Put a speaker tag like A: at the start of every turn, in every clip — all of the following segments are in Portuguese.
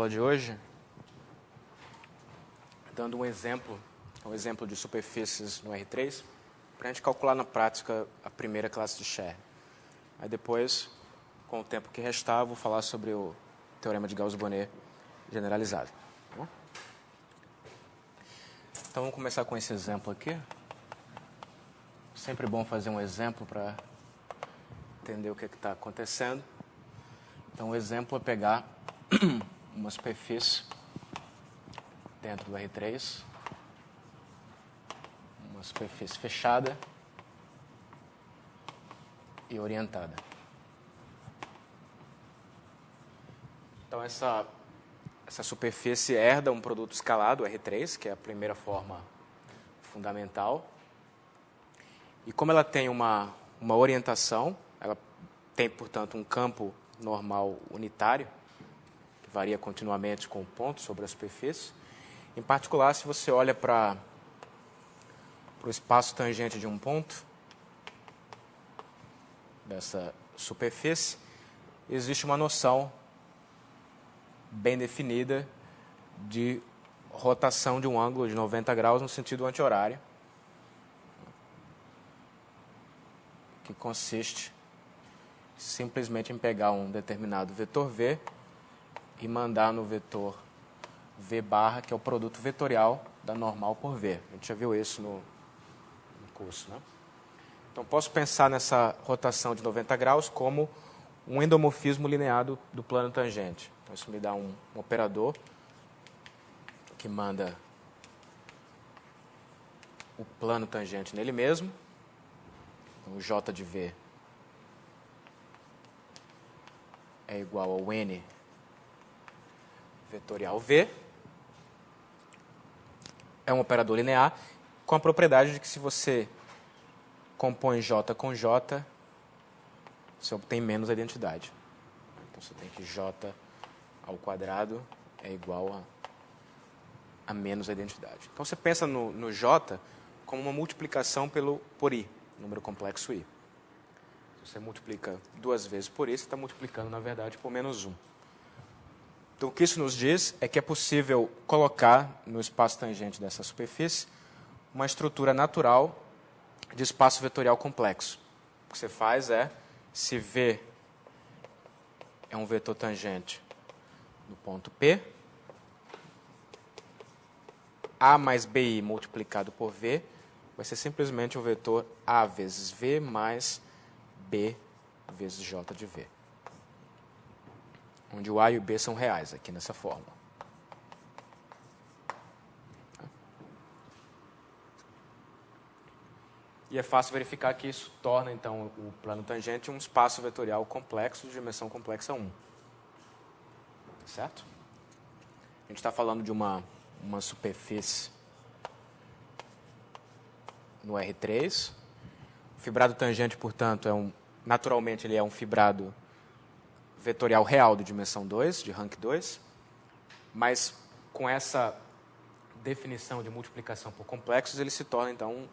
A: aula de hoje dando um exemplo de superfícies no R3, para a gente calcular na prática a primeira classe de Scherr. Aí depois, com o tempo que restar, vou falar sobre o teorema de Gauss-Bonnet generalizado. Tá bom? Então vamos começar com esse exemplo aqui. Sempre bom fazer um exemplo para entender o que está acontecendo. Então o exemplo é pegar uma superfície dentro do R3, uma superfície fechada e orientada. Então essa superfície herda um produto escalado, R3, que é a primeira forma fundamental. E como ela tem uma orientação, ela tem, portanto, um campo normal unitário, que varia continuamente com o ponto sobre a superfície. Em particular, se você olha para o espaço tangente de um ponto dessa superfície, existe uma noção bem definida de rotação de um ângulo de 90 graus no sentido anti-horário, que consiste simplesmente em pegar um determinado vetor V e mandar no vetor V barra, que é o produto vetorial da normal por V. A gente já viu isso no curso, né? Então, posso pensar nessa rotação de 90 graus como um endomorfismo linear do plano tangente. Então, isso me dá um operador que manda o plano tangente nele mesmo. Então, o J de V é igual ao N vetorial V. É um operador linear com a propriedade de que se você compõe J com J, você obtém menos a identidade. Então você tem que J ao quadrado é igual a menos a identidade. Então você pensa no J como uma multiplicação por I, número complexo I. Se você multiplica duas vezes por I, você está multiplicando, na verdade, por menos 1. Então, o que isso nos diz é que é possível colocar no espaço tangente dessa superfície uma estrutura natural de espaço vetorial complexo. O que você faz é, se V é um vetor tangente no ponto P, A mais BI multiplicado por V vai ser simplesmente o vetor A vezes V mais B vezes J de V, onde o A e o B são reais aqui nessa fórmula. E é fácil verificar que isso torna, então, o plano tangente um espaço vetorial complexo de dimensão complexa 1. Certo? A gente está falando de uma superfície no R3. O fibrado tangente, portanto, naturalmente ele é um fibrado vetorial real de dimensão 2, de rank 2, mas com essa definição de multiplicação por complexos, ele se torna, então,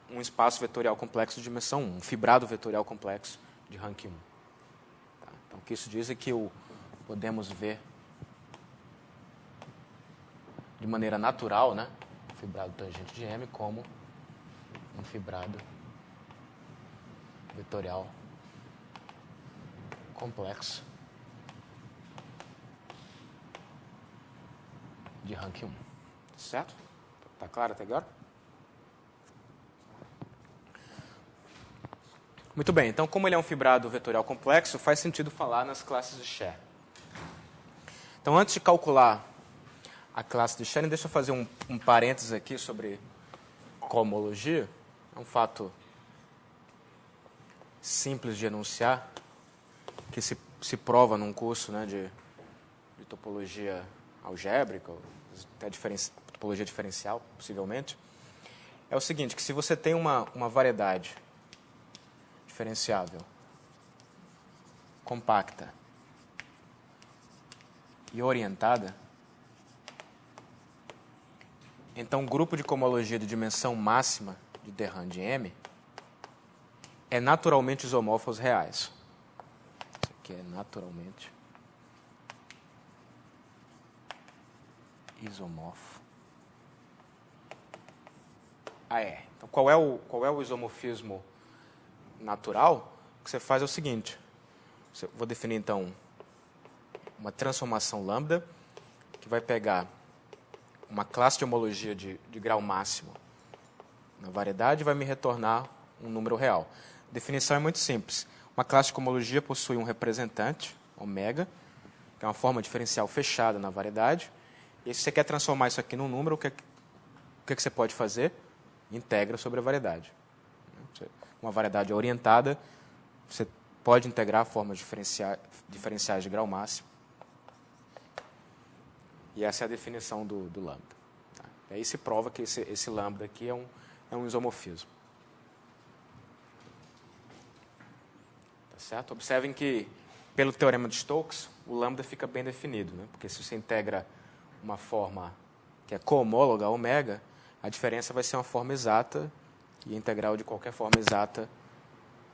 A: um espaço vetorial complexo de dimensão 1, um fibrado vetorial complexo de rank 1. Tá? Então, o que isso diz é que podemos ver de maneira natural, né, o fibrado tangente de M como um fibrado vetorial complexo de rank 1. Certo? Está claro até agora? Muito bem, então como ele é um fibrado vetorial complexo, faz sentido falar nas classes de Scherr. Então antes de calcular a classe de Scherr, deixa eu fazer um parênteses aqui sobre cohomologia. É um fato simples de enunciar, que se prova num curso, né, de topologia algébrica, ou até topologia diferencial, possivelmente. É o seguinte, que se você tem uma variedade diferenciável compacta e orientada, então o grupo de cohomologia de dimensão máxima de Derrand de M é naturalmente isomorfo aos reais. Isso aqui é naturalmente isomorfo. Então, qual é o isomorfismo natural? O que você faz é o seguinte. Vou definir, então, uma transformação lambda, que vai pegar uma classe de homologia de grau máximo na variedade e vai me retornar um número real. A definição é muito simples. Uma classe de homologia possui um representante, ômega, que é uma forma diferencial fechada na variedade. E se você quer transformar isso aqui num número, o que você pode fazer? Integra sobre a variedade. Uma variedade orientada, você pode integrar formas diferenciais de grau máximo. E essa é a definição do lambda. Tá? E aí se prova que esse lambda aqui é um isomorfismo. Tá certo? Observem que, pelo teorema de Stokes, o lambda fica bem definido, né? Porque se você integra uma forma que é cohomóloga a ômega, a diferença vai ser uma forma exata, e a integral de qualquer forma exata,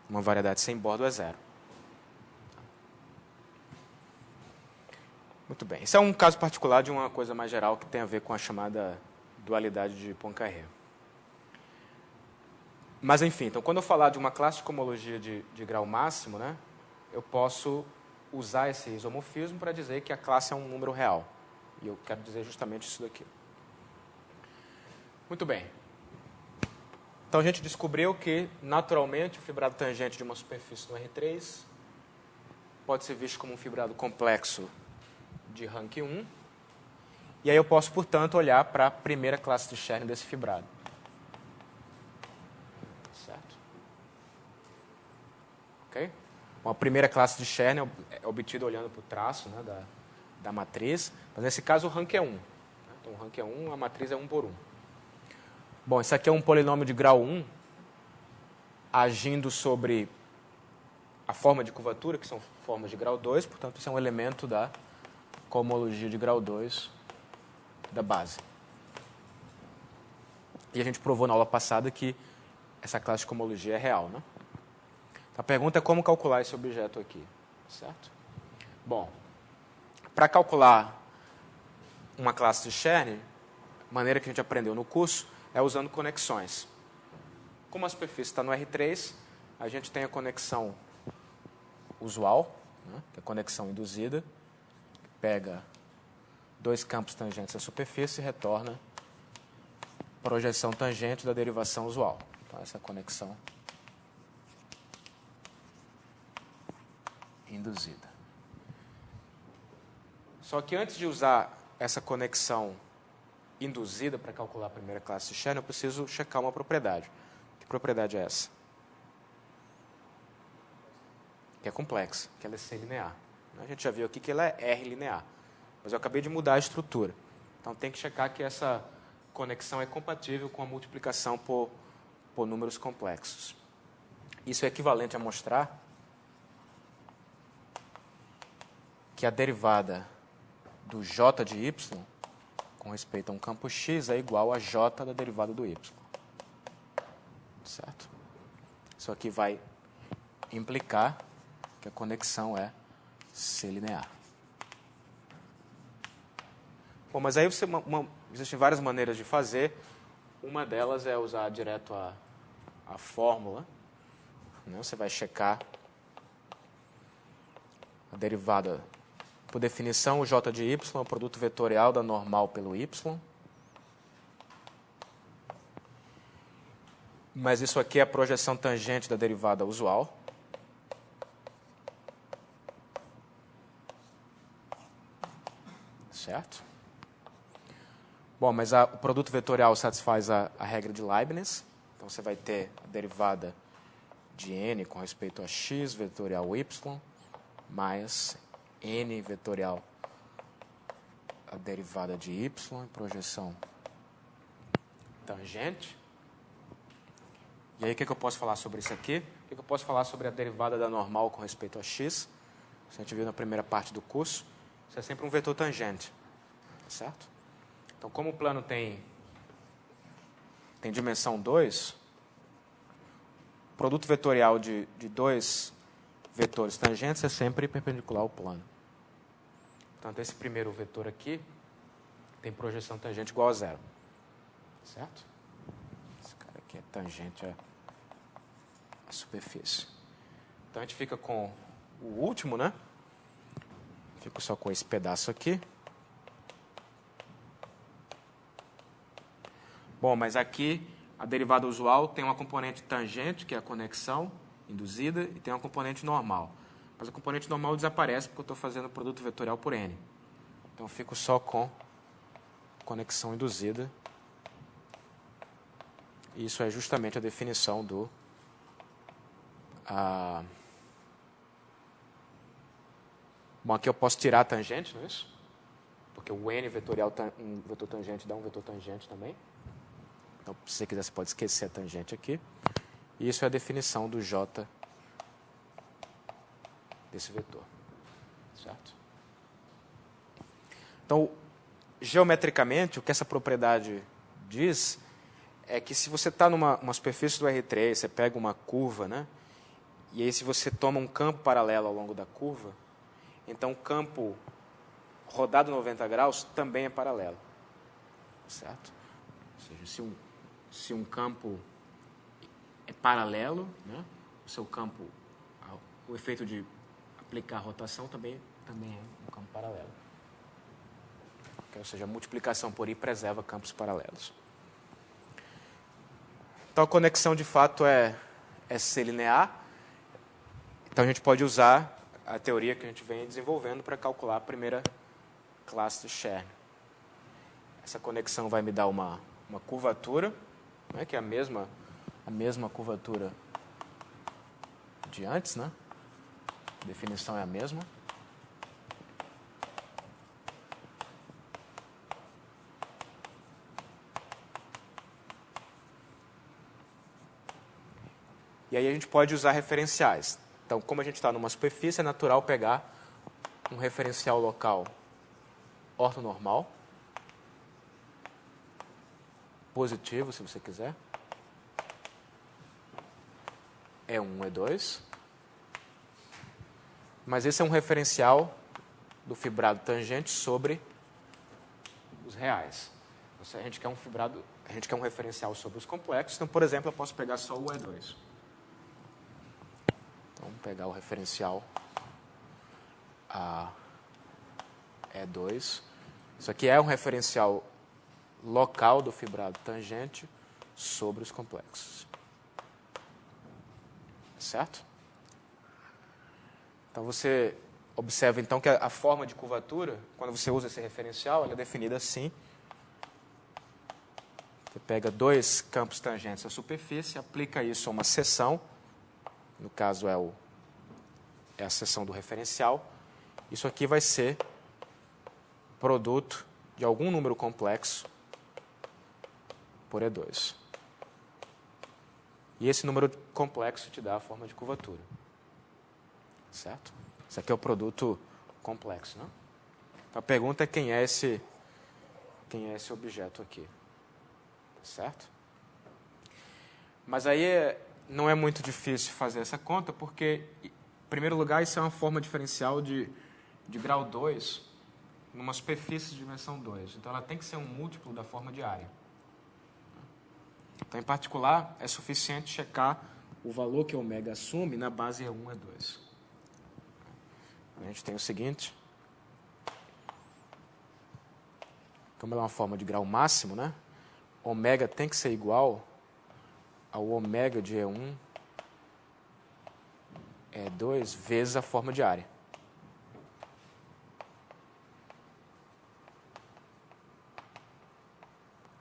A: uma variedade sem bordo, é zero. Muito bem. Esse é um caso particular de uma coisa mais geral que tem a ver com a chamada dualidade de Poincare. Mas, enfim, então, quando eu falar de uma classe de cohomologia de grau máximo, né, eu posso usar esse isomorfismo para dizer que a classe é um número real. E eu quero dizer justamente isso daqui. Muito bem. Então, a gente descobriu que, naturalmente, o fibrado tangente de uma superfície no R3 pode ser visto como um fibrado complexo de rank 1. E aí eu posso, portanto, olhar para a primeira classe de Chern desse fibrado. Certo? Ok? Bom, a primeira classe de Chern é obtida olhando para o traço, né, da matriz. Mas, nesse caso, o rank é 1. Então, o rank é 1, a matriz é 1 por 1. Bom, isso aqui é um polinômio de grau 1, agindo sobre a forma de curvatura, que são formas de grau 2. Portanto, isso é um elemento da cohomologia de grau 2 da base. E a gente provou na aula passada que essa classe de cohomologia é real, né? A pergunta é como calcular esse objeto aqui, certo? Bom, para calcular uma classe de Chern, a maneira que a gente aprendeu no curso é usando conexões. Como a superfície está no R3, a gente tem a conexão usual, né, que é a conexão induzida, pega dois campos tangentes à superfície e retorna projeção tangente da derivação usual. Então, essa é a conexão induzida. Só que antes de usar essa conexão induzida para calcular a primeira classe de Chern, eu preciso checar uma propriedade. Que propriedade é essa? Que é complexa, que ela é C linear. A gente já viu aqui que ela é R linear. Mas eu acabei de mudar a estrutura. Então, tem que checar que essa conexão é compatível com a multiplicação por números complexos. Isso é equivalente a mostrar que a derivada do j de y com respeito a um campo x é igual a j da derivada do y. Certo? Isso aqui vai implicar que a conexão é C linear. Bom, mas aí existem várias maneiras de fazer. Uma delas é usar direto a fórmula. Né? Você vai checar a derivada. Por definição, o j de y é o produto vetorial da normal pelo y. Mas isso aqui é a projeção tangente da derivada usual. Certo? Bom, mas o produto vetorial satisfaz a regra de Leibniz. Então, você vai ter a derivada de n com respeito a x vetorial y, mais n vetorial a derivada de y em projeção tangente. E aí, o que eu posso falar sobre isso aqui? O que eu posso falar sobre a derivada da normal com respeito a x? Isso a gente viu na primeira parte do curso. Isso é sempre um vetor tangente. Certo? Então, como o plano tem dimensão 2, o produto vetorial de dois vetores tangentes é sempre perpendicular ao plano. Portanto, esse primeiro vetor aqui tem projeção tangente igual a zero. Certo? Esse cara aqui é tangente à superfície. Então a gente fica com o último, né? Fico só com esse pedaço aqui. Bom, mas aqui a derivada usual tem uma componente tangente, que é a conexão induzida, e tem uma componente normal. Mas a componente normal desaparece porque eu estou fazendo o produto vetorial por n. Então eu fico só com conexão induzida. E isso é justamente a definição do... Bom, aqui eu posso tirar a tangente, não é isso? Porque o n vetorial, um vetor tangente dá um vetor tangente também. Então, se você quiser, você pode esquecer a tangente aqui. E isso é a definição do J desse vetor. Certo? Então, geometricamente, o que essa propriedade diz é que se você está numa superfície do R3, você pega uma curva, né? E aí se você toma um campo paralelo ao longo da curva, então o campo rodado 90 graus também é paralelo. Certo? Ou seja, se um campo é paralelo, né? O seu campo, o efeito de aplicar a rotação também é um campo paralelo. Ou seja, a multiplicação por I preserva campos paralelos. Então, a conexão, de fato, é C-linear. Então, a gente pode usar a teoria que a gente vem desenvolvendo para calcular a primeira classe de Chern. Essa conexão vai me dar uma curvatura, né, que é a mesma curvatura de antes, né? A definição é a mesma. E aí a gente pode usar referenciais. Então, como a gente está numa superfície, é natural pegar um referencial local ortonormal, positivo, se você quiser. E1, E2. Mas esse é um referencial do fibrado tangente sobre os reais. Então, a gente quer um referencial sobre os complexos. Então, por exemplo, eu posso pegar só o E2. Então, vamos pegar o referencial E2. Isso aqui é um referencial local do fibrado tangente sobre os complexos. Certo? Então, você observa então que a forma de curvatura, quando você usa esse referencial, ela é definida assim. Você pega dois campos tangentes à superfície, aplica isso a uma seção, no caso é a seção do referencial. Isso aqui vai ser produto de algum número complexo por E2. E esse número complexo te dá a forma de curvatura. Certo? Isso aqui é o produto complexo, né? Então a pergunta é quem é esse objeto aqui. Certo? Mas aí não é muito difícil fazer essa conta, porque, em primeiro lugar, isso é uma forma diferencial de grau 2 numa superfície de dimensão 2. Então, ela tem que ser um múltiplo da forma de área. Então, em particular, é suficiente checar o valor que ω assume na base E1 e E2. A gente tem o seguinte. Como ela é uma forma de grau máximo, né? Ω tem que ser igual ao ω de E1, E2 vezes a forma de área.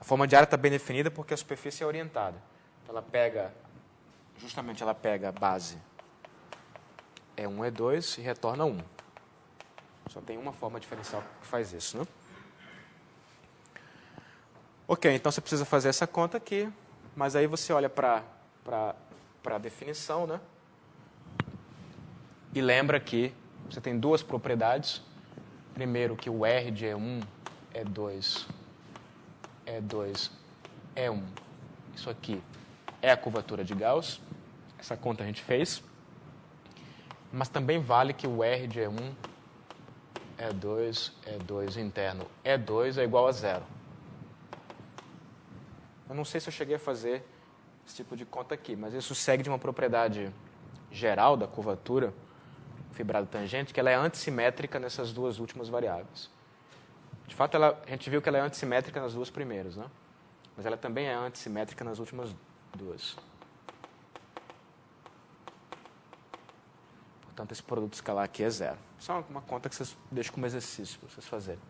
A: A forma de área está bem definida porque a superfície é orientada. Então, ela pega a base E1, E2 e retorna 1. Só tem uma forma diferencial que faz isso, né? Ok, então você precisa fazer essa conta aqui, mas aí você olha para a definição, né? E lembra que você tem duas propriedades. Primeiro, que o R de E1, E2, E1, isso aqui é a curvatura de Gauss. Essa conta a gente fez. Mas também vale que o R de E1 E2, E2 interno, E2 é igual a 0. Eu não sei se eu cheguei a fazer esse tipo de conta aqui, mas isso segue de uma propriedade geral da curvatura fibrado tangente, que ela é antissimétrica nessas duas últimas variáveis. De fato, a gente viu que ela é antissimétrica nas duas primeiras, né? Mas ela também é antissimétrica nas últimas duas. Portanto, esse produto escalar aqui é 0. Só uma conta que vocês deixam como exercício para vocês fazerem.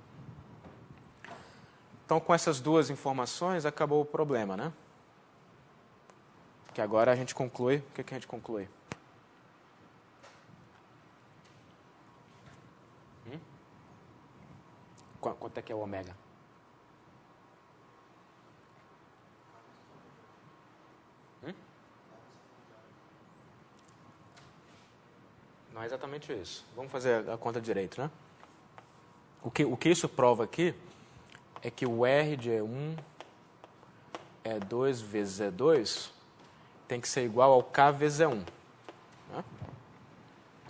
A: Então, com essas duas informações, acabou o problema, né? Que agora a gente conclui. O que a gente conclui? Quanto é que é o ômega? Não é exatamente isso. Vamos fazer a conta direito, né? O que isso prova aqui é que o R de E1 E2 vezes E2 tem que ser igual ao K vezes E1. Né?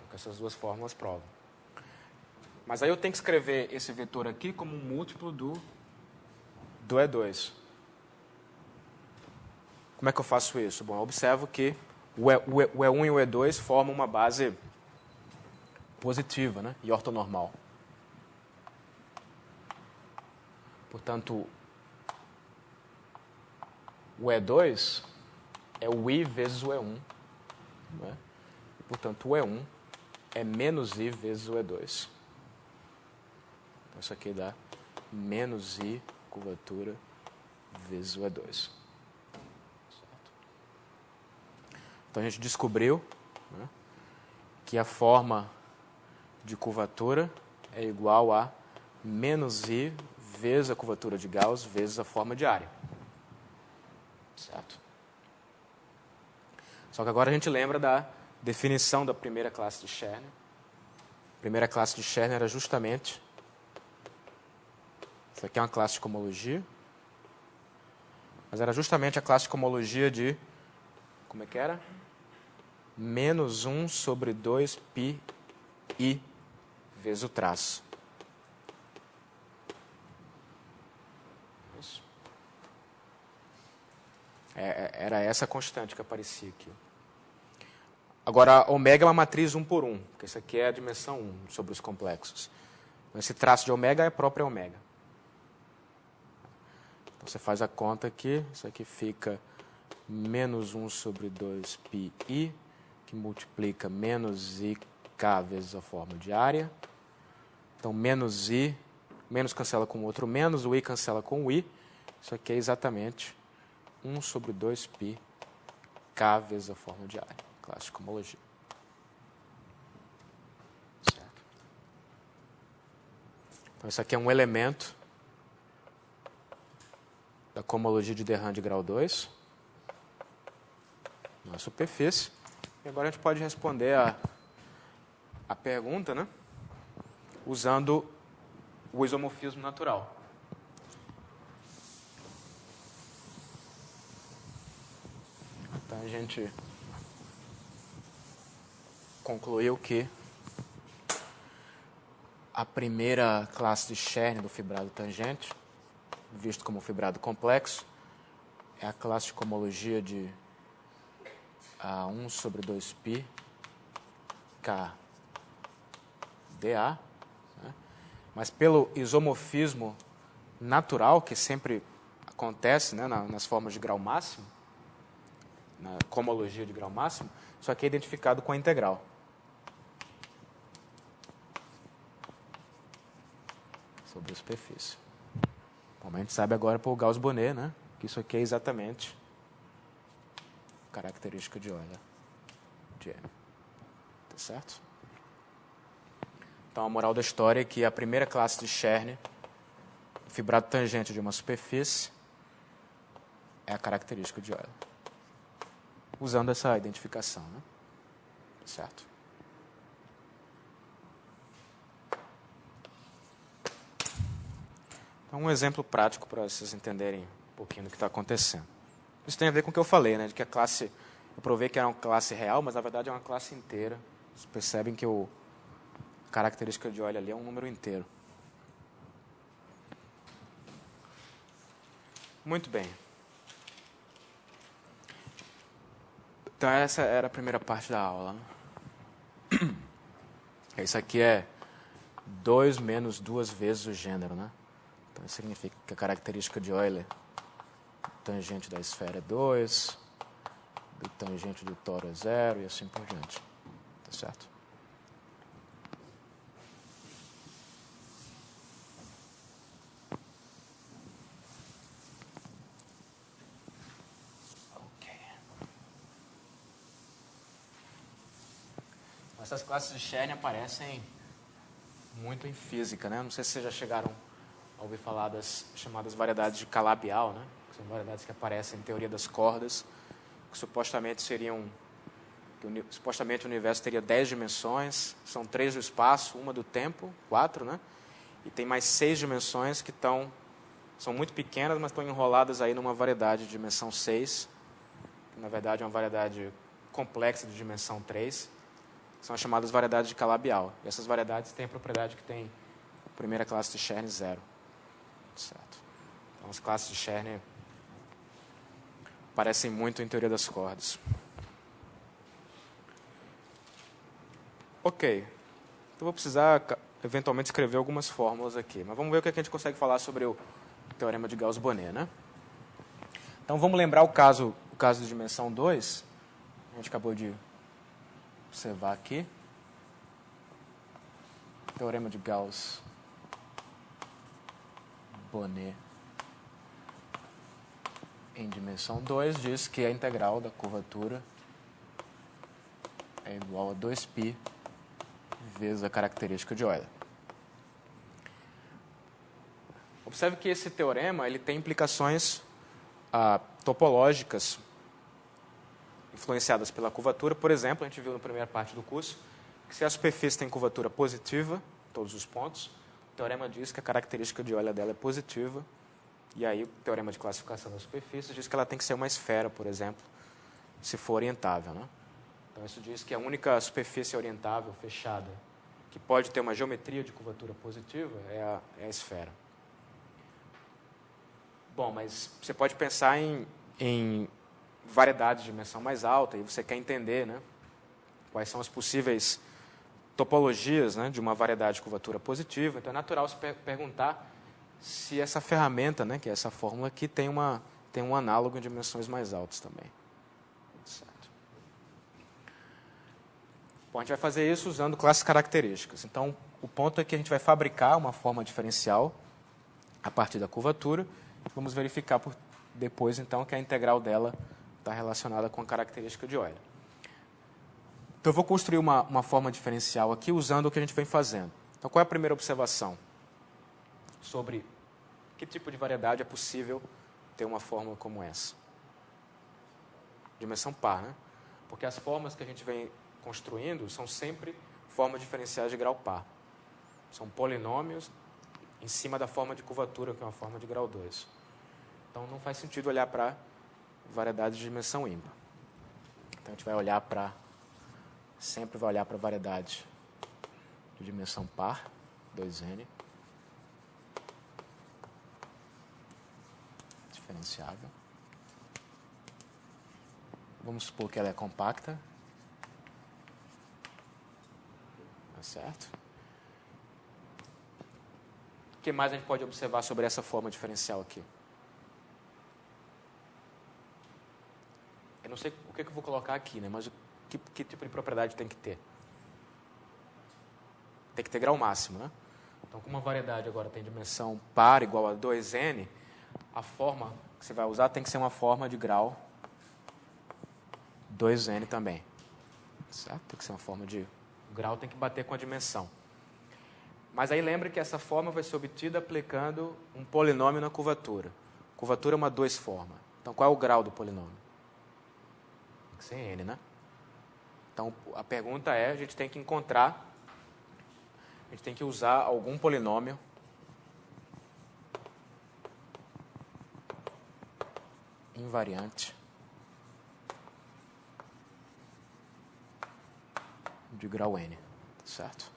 A: Que essas duas fórmulas provam. Mas aí eu tenho que escrever esse vetor aqui como um múltiplo do E2. Como é que eu faço isso? Bom, eu observo que o E1 e o E2 formam uma base positiva, né? E ortonormal. Portanto, o E2 é o I vezes o E1. Né? E, portanto, o E1 é menos I vezes o E2. Então, isso aqui dá menos I curvatura vezes o E2. Certo? Então, a gente descobriu, né, que a forma de curvatura é igual a menos I vezes a curvatura de Gauss vezes a forma de área. Certo? Só que agora a gente lembra da definição da primeira classe de Scherner. A primeira classe de Scherner era justamente... Isso aqui é uma classe de cohomologia. Mas era justamente a classe de cohomologia de... Como é que era? Menos 1 sobre 2 πi I vezes o traço. Isso. Era essa a constante que aparecia aqui. Agora, ômega é uma matriz 1 por 1, porque isso aqui é a dimensão 1 sobre os complexos. Então, esse traço de ômega é próprio ômega. Então, você faz a conta aqui, isso aqui fica menos 1 sobre 2 πi I, que multiplica menos IK vezes a forma de área. Então, menos I, menos cancela com o outro menos, o I cancela com o I. Isso aqui é exatamente 1 sobre 2 π K vezes a forma de área. Classe de cohomologia. Certo? Então, isso aqui é um elemento da cohomologia de de Rham de grau 2 na superfície. E agora a gente pode responder a pergunta, né, usando o isomorfismo natural. Então a gente concluiu que a primeira classe de Scherner do fibrado tangente, visto como fibrado complexo, é a classe de cohomologia de 1 sobre 2 π K dA, né? Mas pelo isomorfismo natural, que sempre acontece, né, nas formas de grau máximo, na cohomologia de grau máximo, isso aqui é identificado com a integral. Sobre a superfície. Bom, a gente sabe agora por Gauss-Bonnet, né, que isso aqui é exatamente característica de Euler de M. Tá certo? Então, a moral da história é que a primeira classe de Scherner, fibrado tangente de uma superfície, é a característica de Euler. Usando essa identificação, né? Certo? Então, um exemplo prático para vocês entenderem um pouquinho do que está acontecendo. Isso tem a ver com o que eu falei, né? De que a classe, eu provei que era uma classe real, mas na verdade é uma classe inteira. Vocês percebem que A característica de Euler ali é um número inteiro. Muito bem. Então essa era a primeira parte da aula, né? Isso aqui é 2 menos 2 vezes o gênero, né? Então isso significa que a característica de Euler, tangente da esfera é 2, do tangente do toro é 0 e assim por diante. Tá certo? Essas classes de Chern aparecem muito em física, né? Não sei se vocês já chegaram a ouvir falar das chamadas variedades de Calabi-Yau, né? Que são variedades que aparecem em teoria das cordas, que supostamente supostamente o universo teria 10 dimensões, são 3 do espaço, uma do tempo, 4, né? E tem mais 6 dimensões que são muito pequenas, mas estão enroladas aí numa variedade de dimensão 6, que na verdade é uma variedade complexa de dimensão 3. São as chamadas variedades de Calabi-Yau. E essas variedades têm a propriedade que tem a primeira classe de Chern 0. Certo. Então, as classes de Chern aparecem muito em teoria das cordas. Ok. Então, vou precisar, eventualmente, escrever algumas fórmulas aqui. Mas vamos ver o que a gente consegue falar sobre o teorema de Gauss-Bonnet, né? Então, vamos lembrar o caso de dimensão 2. A gente acabou de observar aqui. Teorema de Gauss-Bonnet em dimensão 2 diz que a integral da curvatura é igual a 2π vezes a característica de Euler. Observe que esse teorema ele tem implicações topológicas influenciadas pela curvatura. Por exemplo, a gente viu na primeira parte do curso que se a superfície tem curvatura positiva, todos os pontos, o teorema diz que a característica de Euler dela é positiva, e aí o teorema de classificação da superfície diz que ela tem que ser uma esfera, por exemplo, se for orientável, né? Então isso diz que a única superfície orientável, fechada, que pode ter uma geometria de curvatura positiva é a esfera. Bom, mas você pode pensar em variedades de dimensão mais alta, e você quer entender, né, quais são as possíveis topologias, né, de uma variedade de curvatura positiva. Então é natural se perguntar se essa ferramenta, né, que é essa fórmula aqui, tem um análogo em dimensões mais altas também. Certo. Bom, a gente vai fazer isso usando classes características. Então, o ponto é que a gente vai fabricar uma forma diferencial a partir da curvatura. Vamos verificar depois, então, que a integral dela está relacionada com a característica de Euler. Então, eu vou construir uma forma diferencial aqui usando o que a gente vem fazendo. Então, qual é a primeira observação? Sobre que tipo de variedade é possível ter uma fórmula como essa? Dimensão par, né? Porque as formas que a gente vem construindo são sempre formas diferenciais de grau par. São polinômios em cima da forma de curvatura, que é uma forma de grau 2. Então, não faz sentido olhar para variedade de dimensão ímpar. Então, a gente vai olhar sempre vai olhar para a variedade de dimensão par, 2n, diferenciável. Vamos supor que ela é compacta. Tá certo? O que mais a gente pode observar sobre essa forma diferencial aqui? Eu não sei o que eu vou colocar aqui, né? Mas que tipo de propriedade tem que ter? Tem que ter grau máximo, né? Então, como a variedade agora tem dimensão par igual a 2n, a forma que você vai usar tem que ser uma forma de grau 2n também. Certo? Tem que ser uma forma de... O grau tem que bater com a dimensão. Mas aí lembre que essa forma vai ser obtida aplicando um polinômio na curvatura. Curvatura é uma 2 forma. Então, qual é o grau do polinômio? Tem que ser n, né? Então, a pergunta é, a gente tem que usar algum polinômio invariante de grau n, certo?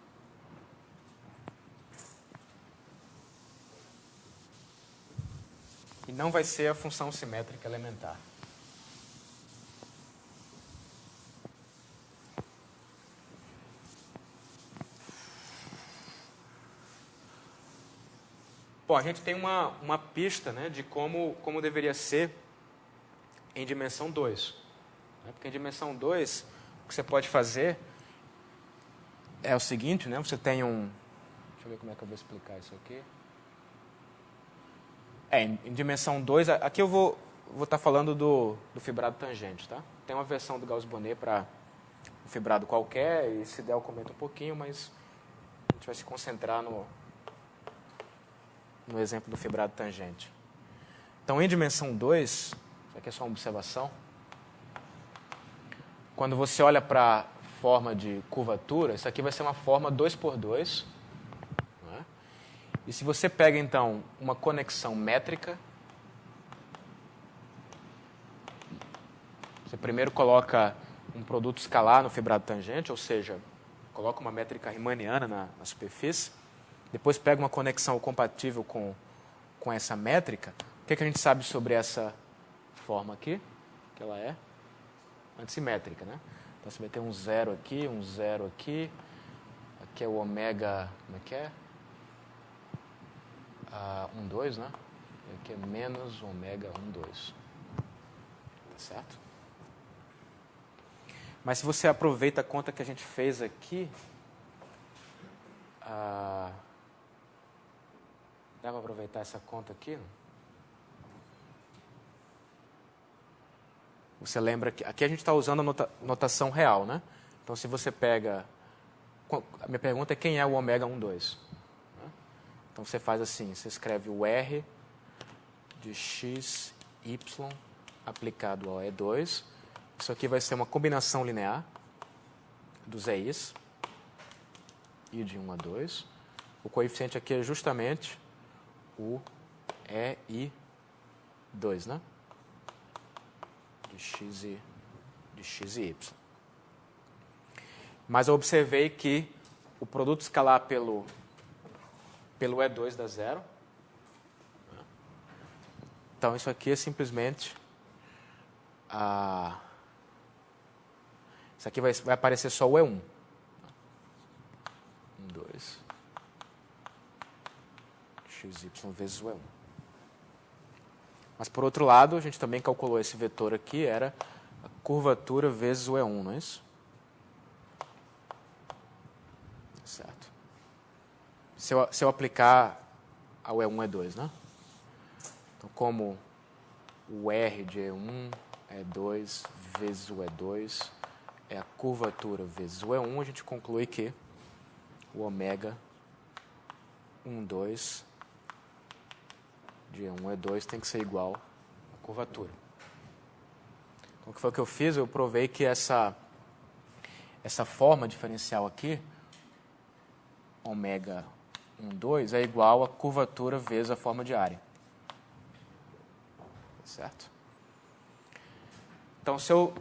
A: e não vai ser a função simétrica elementar. Bom, a gente tem uma pista, né, de como deveria ser em dimensão 2. Porque em dimensão 2, o que você pode fazer é o seguinte, né, você tem um... Deixa eu ver como é que eu vou explicar isso aqui. Em dimensão 2, aqui eu vou estar falando do fibrado tangente, tá? Tem uma versão do Gauss-Bonnet para um fibrado qualquer, e se der eu comento um pouquinho, mas a gente vai se concentrar no exemplo do fibrado tangente. Então, em dimensão 2, isso aqui é só uma observação, quando você olha para a forma de curvatura, isso aqui vai ser uma forma 2x2, né? E se você pega, então, uma conexão métrica, você primeiro coloca um produto escalar no fibrado tangente, ou seja, coloca uma métrica riemanniana na superfície, depois pega uma conexão compatível com essa métrica. O que a gente sabe sobre essa forma aqui? Que ela é antissimétrica, né? Então você vai ter um 0 aqui, um 0 aqui. Aqui é o ômega, como é que é? 1, 2, né? Aqui é menos ômega 1, 2. Tá certo? Mas se você aproveita a conta que a gente fez aqui, dá para aproveitar essa conta aqui? Você lembra que aqui a gente está usando a notação real, né? Então, se você pega... A minha pergunta é quem é o ômega 1, 2? Então, você faz assim, você escreve o R de x, y aplicado ao E2. Isso aqui vai ser uma combinação linear dos EIs, I de 1 a 2. O coeficiente aqui é justamente o EI2, né? De x e y. Mas eu observei que o produto escalar pelo E2 dá 0. Então, isso aqui é simplesmente... Isso aqui vai aparecer só o E1. 1, 2. XY vezes o E1. Mas, por outro lado, a gente também calculou esse vetor aqui, era a curvatura vezes o E1, não é isso? Certo. Se eu aplicar ao E1, E2, né? Então, como o R de E1, E2 vezes o E2 é a curvatura vezes o E1, a gente conclui que o ômega 1, 2 de E1, E2 tem que ser igual à curvatura. Então, o que foi que eu fiz? Eu provei que essa forma diferencial aqui, ômega 1, 2, é igual à curvatura vezes a forma de área. Certo? Então, se eu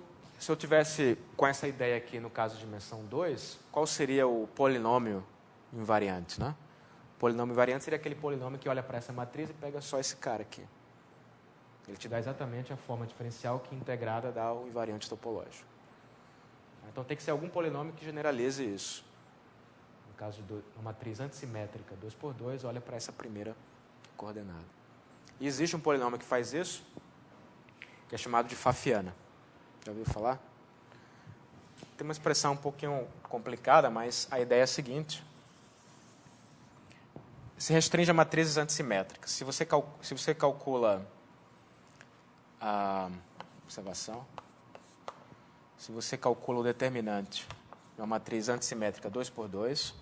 A: tivesse com essa ideia aqui, no caso de dimensão 2, qual seria o polinômio invariante, né? O polinômio invariante seria aquele polinômio que olha para essa matriz e pega só esse cara aqui. Ele te dá exatamente a forma diferencial que integrada dá o invariante topológico. Então, tem que ser algum polinômio que generalize isso. No caso de uma matriz antissimétrica 2x2, olha para essa primeira coordenada. E existe um polinômio que faz isso, que é chamado de Pfaffiana. Já ouviu falar? Tem uma expressão um pouquinho complicada, mas a ideia é a seguinte. Se restringe a matrizes antissimétricas. Se você calcula a observação, se você calcula o determinante de uma matriz antissimétrica 2x2,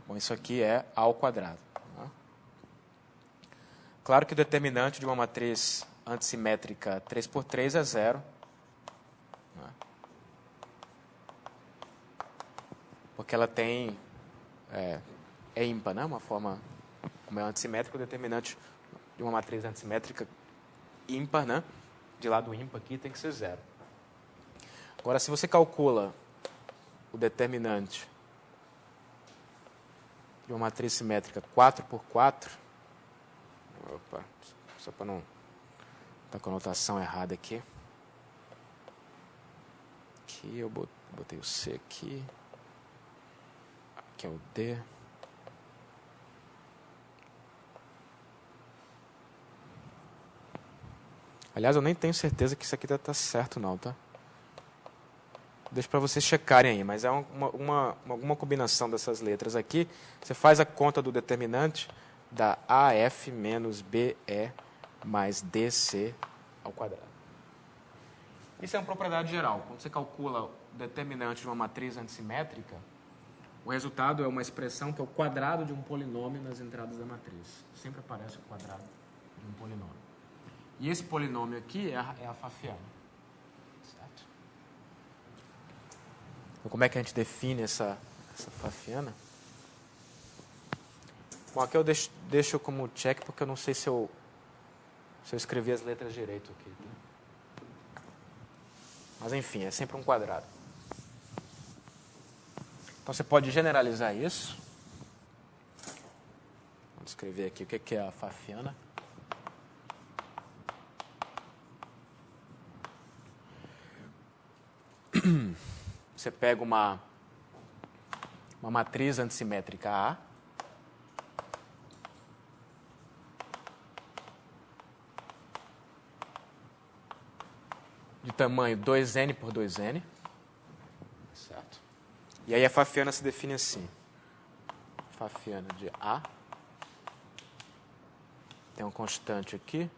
A: bom, isso aqui é A ao quadrado. Né? Claro que o determinante de uma matriz antissimétrica 3x3 é 0. Né? Porque ela tem... é ímpar, né? Uma forma... Como é antissimétrica, o determinante de uma matriz antissimétrica ímpar, né? De lado ímpar aqui tem que ser 0. Agora, se você calcula o determinante de uma matriz simétrica 4x4, Opa, só para não estar com a notação errada aqui. Aqui eu botei o C aqui. Aqui é o D. Aliás, eu nem tenho certeza que isso aqui tá certo não, tá? Deixa para vocês checarem aí, mas é alguma combinação dessas letras aqui. Você faz a conta do determinante da AF menos BE mais DC ao quadrado. Isso é uma propriedade geral. Quando você calcula o determinante de uma matriz antissimétrica, o resultado é uma expressão que é o quadrado de um polinômio nas entradas da matriz. Sempre aparece o quadrado de um polinômio. E esse polinômio aqui é a Pfaffiana. Certo? Então, como é que a gente define essa Pfaffiana? Bom, aqui eu deixo como check, porque eu não sei se eu escrevi as letras direito aqui. Tá? Mas, enfim, é sempre um quadrado. Então, você pode generalizar isso. Vamos escrever aqui o que é a Pfaffiana. Você pega uma matriz antissimétrica A, de tamanho 2n por 2n, certo? E aí a Pfaffiana se define assim. Pfaffiana de A, tem uma constante aqui,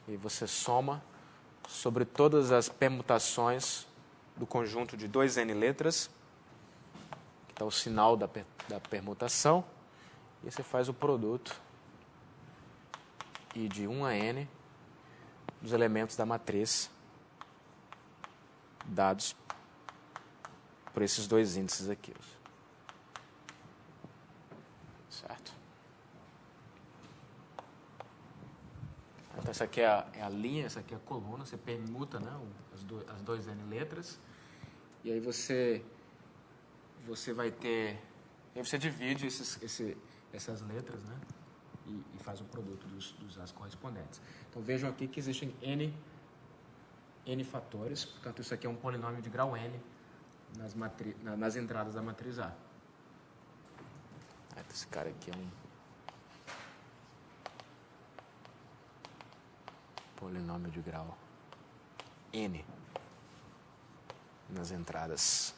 A: e você soma sobre todas as permutações do conjunto de 2n letras, que está o sinal da permutação, e você faz o produto I de 1 a n dos elementos da matriz dados por esses dois índices aqui. Certo? Então, essa aqui é a linha, essa aqui é a coluna, você permuta, né, as 2n letras, e aí você vai ter... Aí você divide essas letras, né, e faz o produto dos as correspondentes. Então, vejam aqui que existem n fatores, portanto, isso aqui é um polinômio de grau n nas entradas da matriz A. Esse cara aqui é um polinômio de grau n nas entradas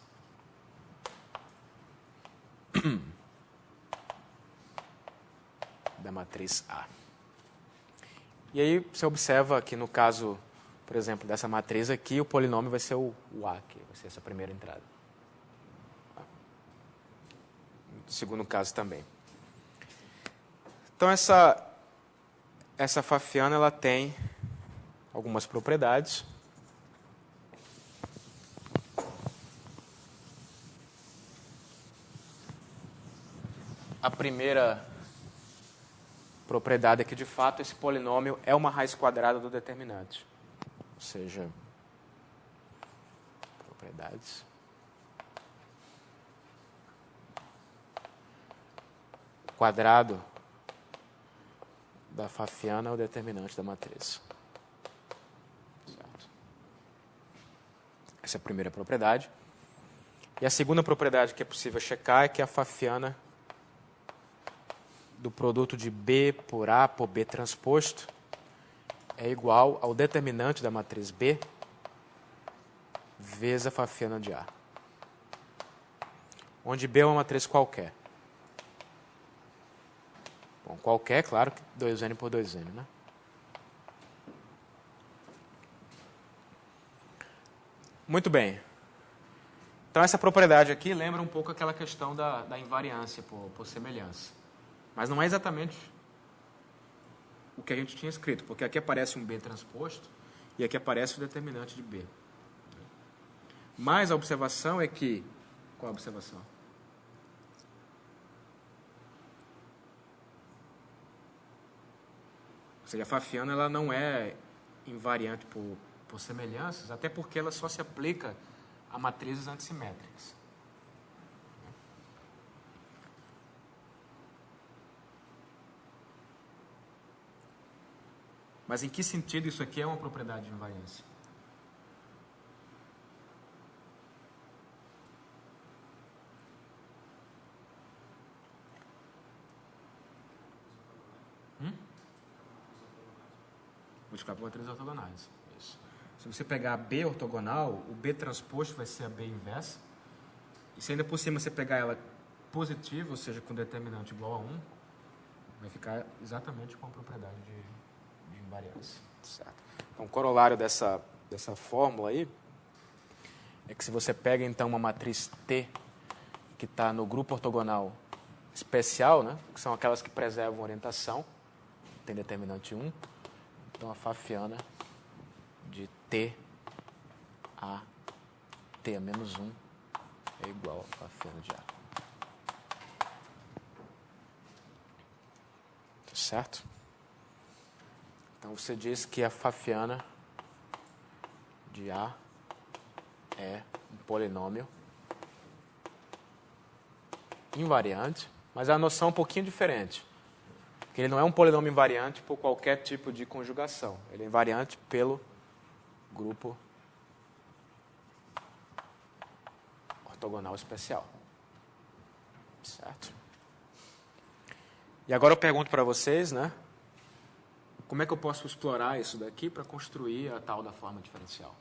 A: da matriz A. E aí você observa que no caso, por exemplo, dessa matriz aqui, o polinômio vai ser o A, que vai ser essa primeira entrada. No segundo caso também. Então essa Pfaffiana, ela tem algumas propriedades. A primeira propriedade é que, de fato, esse polinômio é uma raiz quadrada do determinante. Ou seja, propriedades. O quadrado da Pfaffiana é o determinante da matriz. Certo? Essa é a primeira propriedade. E a segunda propriedade que é possível checar é que a Pfaffiana do produto de B por A por B transposto é igual ao determinante da matriz B vezes a Pfaffiana de A, onde B é uma matriz qualquer. Bom, qualquer, claro, que 2n por 2n, né? Muito bem. Então, essa propriedade aqui lembra um pouco aquela questão da invariância por semelhança. Mas não é exatamente o que a gente tinha escrito, porque aqui aparece um B transposto e aqui aparece o determinante de B. Mas a observação é que... Qual a observação? Ou seja, a Pfaffiana, ela não é invariante por semelhanças, até porque ela só se aplica a matrizes antissimétricas. Mas em que sentido isso aqui é uma propriedade de invariância? Multiplicar por matrizes ortogonais. Isso. Se você pegar a B ortogonal, o B transposto vai ser a B inversa. E se ainda por cima você pegar ela positiva, ou seja, com determinante igual a 1, vai ficar exatamente com a propriedade de invariância. Certo. Então, o corolário dessa fórmula aí é que se você pega, então, uma matriz T que está no grupo ortogonal especial, né, que são aquelas que preservam orientação, tem determinante 1, então a fafiana de T a T a menos 1 é igual a fafiana de A. Certo? Então você diz que a fafiana de A é um polinômio invariante, mas a noção é um pouquinho diferente. Porque ele não é um polinômio invariante por qualquer tipo de conjugação. Ele é invariante pelo grupo ortogonal especial. Certo? E agora eu pergunto para vocês, né? Como é que eu posso explorar isso daqui para construir a tal da forma diferencial?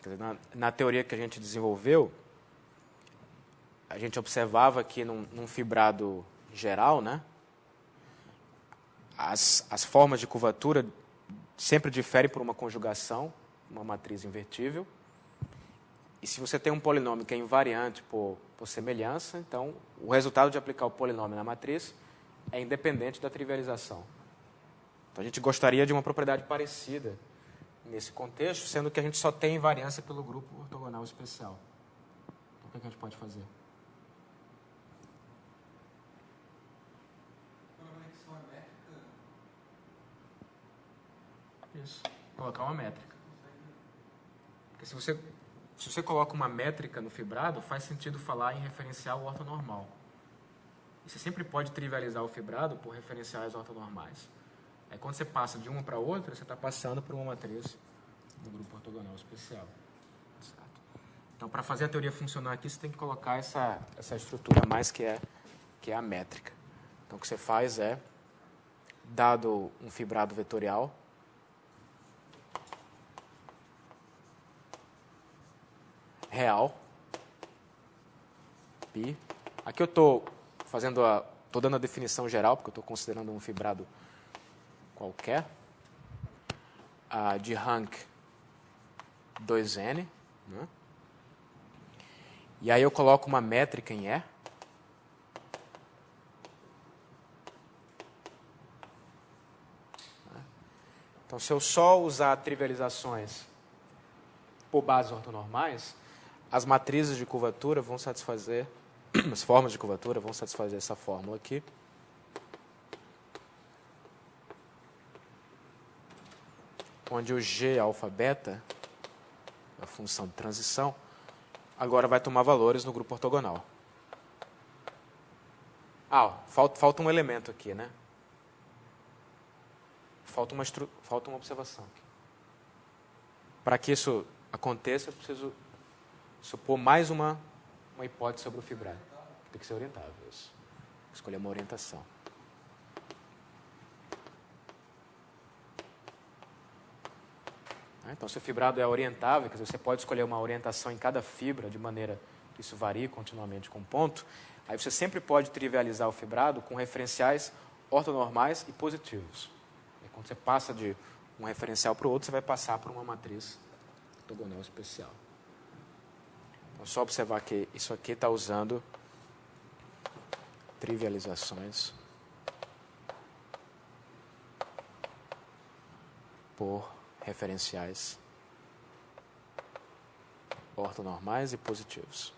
A: Quer dizer, na teoria que a gente desenvolveu, a gente observava que num fibrado geral, né, as formas de curvatura sempre diferem por uma conjugação, uma matriz invertível. E se você tem um polinômio que é invariante por semelhança, então o resultado de aplicar o polinômio na matriz é independente da trivialização. Então a gente gostaria de uma propriedade parecida nesse contexto, sendo que a gente só tem invariância pelo grupo ortogonal especial. Então, o que a gente pode fazer? Isso. Colocar uma métrica. Porque se você coloca uma métrica no fibrado, faz sentido falar em referencial ortonormal. E você sempre pode trivializar o fibrado por referenciais ortonormais. Aí quando você passa de uma para outra, você está passando por uma matriz do grupo ortogonal especial. Certo? Então, para fazer a teoria funcionar aqui, você tem que colocar essa estrutura a mais que é a métrica. Então, o que você faz é, dado um fibrado vetorial, real, π. Aqui eu estou dando a definição geral, porque eu estou considerando um fibrado qualquer, de rank 2n, né? E aí eu coloco uma métrica em E. Então, se eu só usar trivializações por bases ortonormais, as matrizes de curvatura vão satisfazer, as formas de curvatura vão satisfazer essa fórmula aqui. Onde o G alfa beta, a função de transição, agora vai tomar valores no grupo ortogonal. Falta um elemento aqui, né? Falta uma observação aqui. Para que isso aconteça, eu preciso supor mais uma hipótese sobre o fibrado. Tem que ser orientável, isso. Escolher uma orientação. Então, se o fibrado é orientável, quer dizer, você pode escolher uma orientação em cada fibra, de maneira que isso varie continuamente com ponto, aí você sempre pode trivializar o fibrado com referenciais ortonormais e positivos. E quando você passa de um referencial para o outro, você vai passar por uma matriz ortogonal especial. Então, só observar que isso aqui está usando trivializações por referenciais ortonormais e positivos.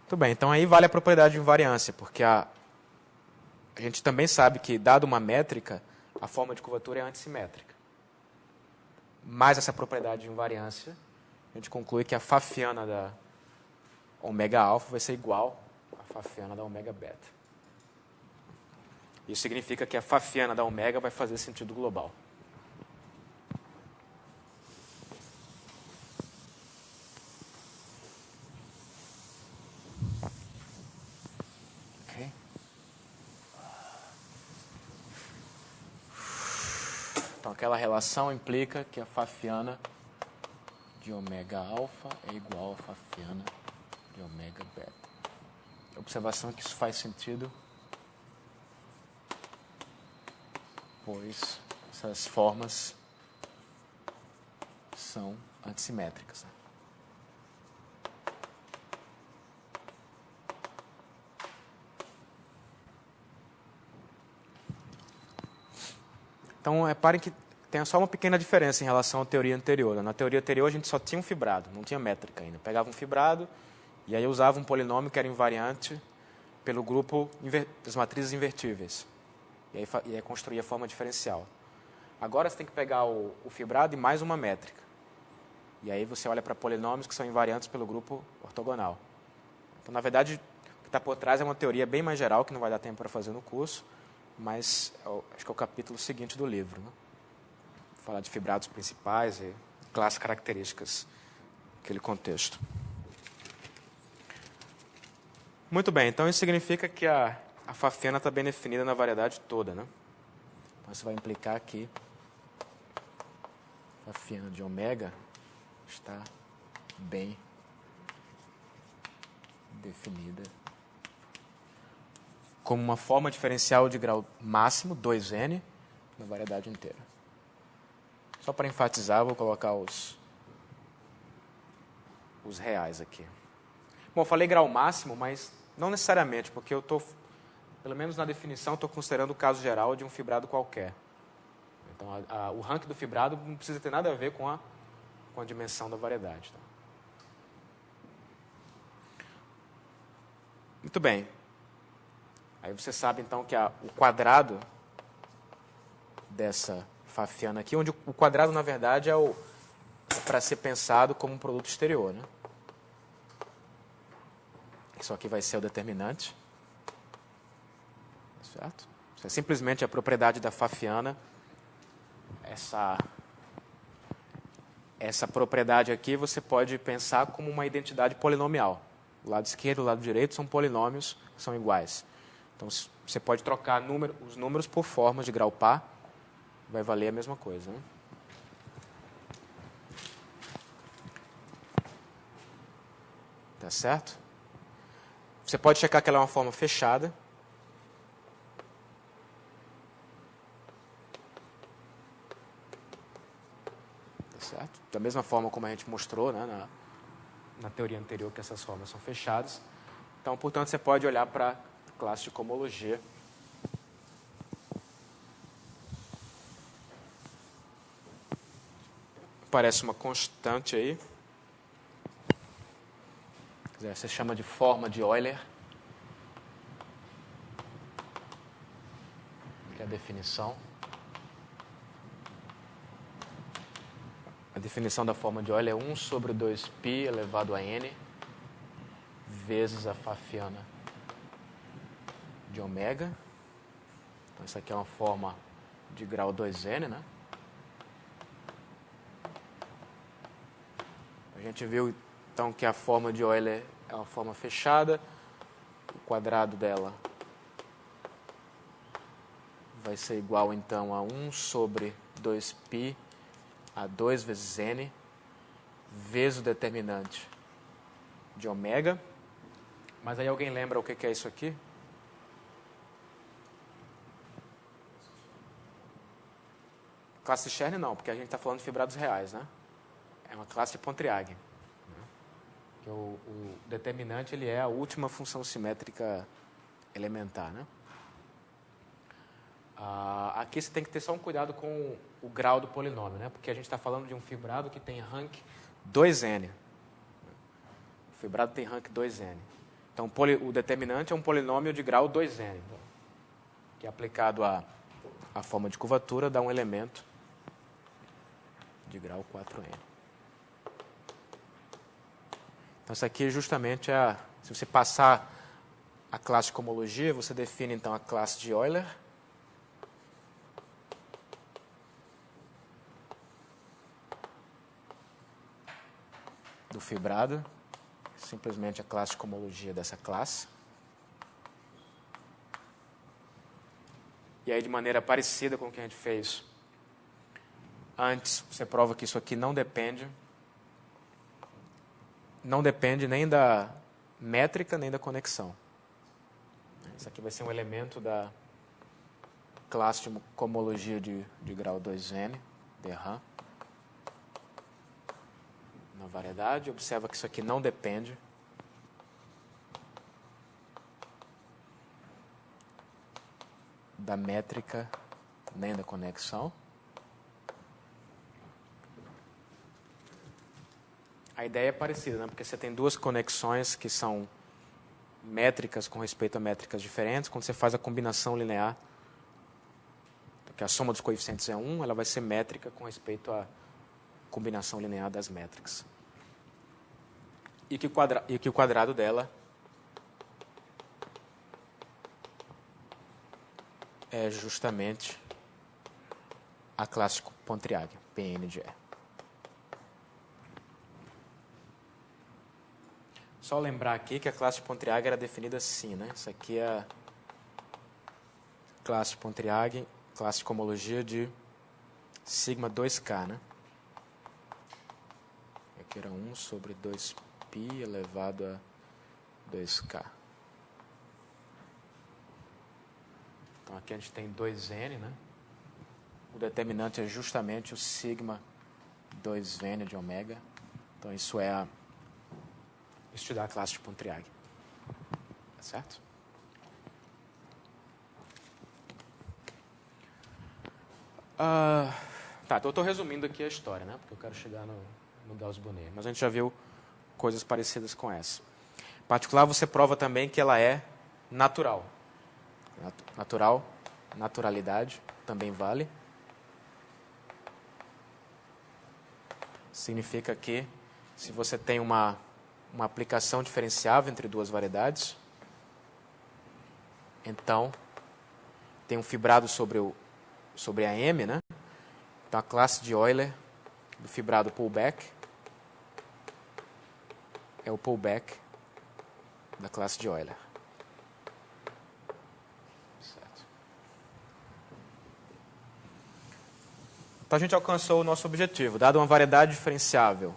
A: Muito bem, então aí vale a propriedade de invariância, porque a gente também sabe que, dado uma métrica, a forma de curvatura é antissimétrica. Mais essa propriedade de invariância, a gente conclui que a fafiana da ômega alfa vai ser igual à fafiana da ômega beta. Isso significa que a fafiana da ômega vai fazer sentido global. Ok? Então, aquela relação implica que a fafiana de ômega alfa é igual à fafiana de ômega beta. A observação é que isso faz sentido, pois essas formas são antissimétricas. Né? Então, reparem que tem só uma pequena diferença em relação à teoria anterior. Na teoria anterior, a gente só tinha um fibrado, não tinha métrica ainda. Pegava um fibrado e aí usava um polinômio que era invariante pelo grupo das matrizes invertíveis. E aí construía a forma diferencial. Agora você tem que pegar o fibrado e mais uma métrica. E aí você olha para polinômios que são invariantes pelo grupo ortogonal. Então, na verdade, o que está por trás é uma teoria bem mais geral, que não vai dar tempo para fazer no curso, mas acho que é o capítulo seguinte do livro. Né? Vou falar de fibrados principais e classes características daquele contexto. Muito bem, então isso significa que a fafiana está bem definida na variedade toda. Né? Então, isso vai implicar que a fafiana de ômega está bem definida como uma forma diferencial de grau máximo, 2n, na variedade inteira. Só para enfatizar, vou colocar os reais aqui. Bom, eu falei grau máximo, mas não necessariamente, porque eu estou, pelo menos na definição, estou considerando o caso geral de um fibrado qualquer. Então, o rank do fibrado não precisa ter nada a ver com a dimensão da variedade. Tá? Muito bem. Aí você sabe, então, que o quadrado dessa fafiana aqui, onde o quadrado, na verdade, é para ser pensado como um produto exterior. Né? Isso aqui vai ser o determinante. Certo? Isso é simplesmente a propriedade da fafiana. Essa propriedade aqui você pode pensar como uma identidade polinomial. O lado esquerdo e o lado direito são polinômios que são iguais. Então, você pode trocar os números por formas de grau par, vai valer a mesma coisa. Né? Tá certo? Você pode checar que ela é uma forma fechada. Tá certo? Da mesma forma como a gente mostrou, né, na teoria anterior, que essas formas são fechadas. Então, portanto, você pode olhar para a classe de cohomologia. Parece uma constante aí. Você chama de forma de Euler. Que é a definição. A definição da forma de Euler é 1 sobre 2π elevado a n vezes a fafiana de ômega. Então, isso aqui é uma forma de grau 2n, né? A gente viu, então, que a forma de Euler é uma forma fechada. O quadrado dela vai ser igual, então, a 1 sobre 2π a 2 vezes n vezes o determinante de ômega. Mas aí alguém lembra o que é isso aqui? Classe de Chern não, porque a gente está falando de fibrados reais, né? É uma classe de Pontryagin. Que o determinante ele é a última função simétrica elementar, né? Aqui você tem que ter só um cuidado com o grau do polinômio, né? Porque a gente está falando de um fibrado que tem rank 2n. O fibrado tem rank 2n. Então, o determinante é um polinômio de grau 2n, que aplicado à forma de curvatura dá um elemento de grau 4n. Então, isso aqui justamente é se você passar a classe de cohomologia, você define então a classe de Euler. Do fibrado, simplesmente a classe de cohomologia dessa classe. E aí, de maneira parecida com o que a gente fez antes, você prova que isso aqui não depende nem da métrica, nem da conexão. Isso aqui vai ser um elemento da classe de cohomologia de grau 2n, DRAM. Na variedade, observa que isso aqui não depende da métrica nem da conexão. A ideia é parecida, né? Porque você tem duas conexões que são métricas com respeito a métricas diferentes. Quando você faz a combinação linear, que a soma dos coeficientes é 1, ela vai ser métrica com respeito à combinação linear das métricas. E que o quadrado dela é justamente a classe de Pontryagin, Pn de E. Só lembrar aqui que a classe de Pontryagin era definida assim, né? Isso aqui é a classe de Pontryagin, classe de cohomologia de sigma 2k, né? Aqui era 1 sobre 2π elevado a 2k. Então aqui a gente tem 2n, né? O determinante é justamente o sigma 2n de ômega. Então isso é estudar a classe de Pontryagin. Tá certo? Tá, então eu estou resumindo aqui a história, né? Porque eu quero chegar no Gauss-Bonnet. Mas a gente já viu coisas parecidas com essa. Em particular, você prova também que ela é natural. Naturalidade, também vale. Significa que se você tem uma aplicação diferenciável entre duas variedades, então tem um fibrado sobre a M, né? Então a classe de Euler do fibrado pullback é o pullback da classe de Euler. Certo. Então a gente alcançou o nosso objetivo. Dado uma variedade diferenciável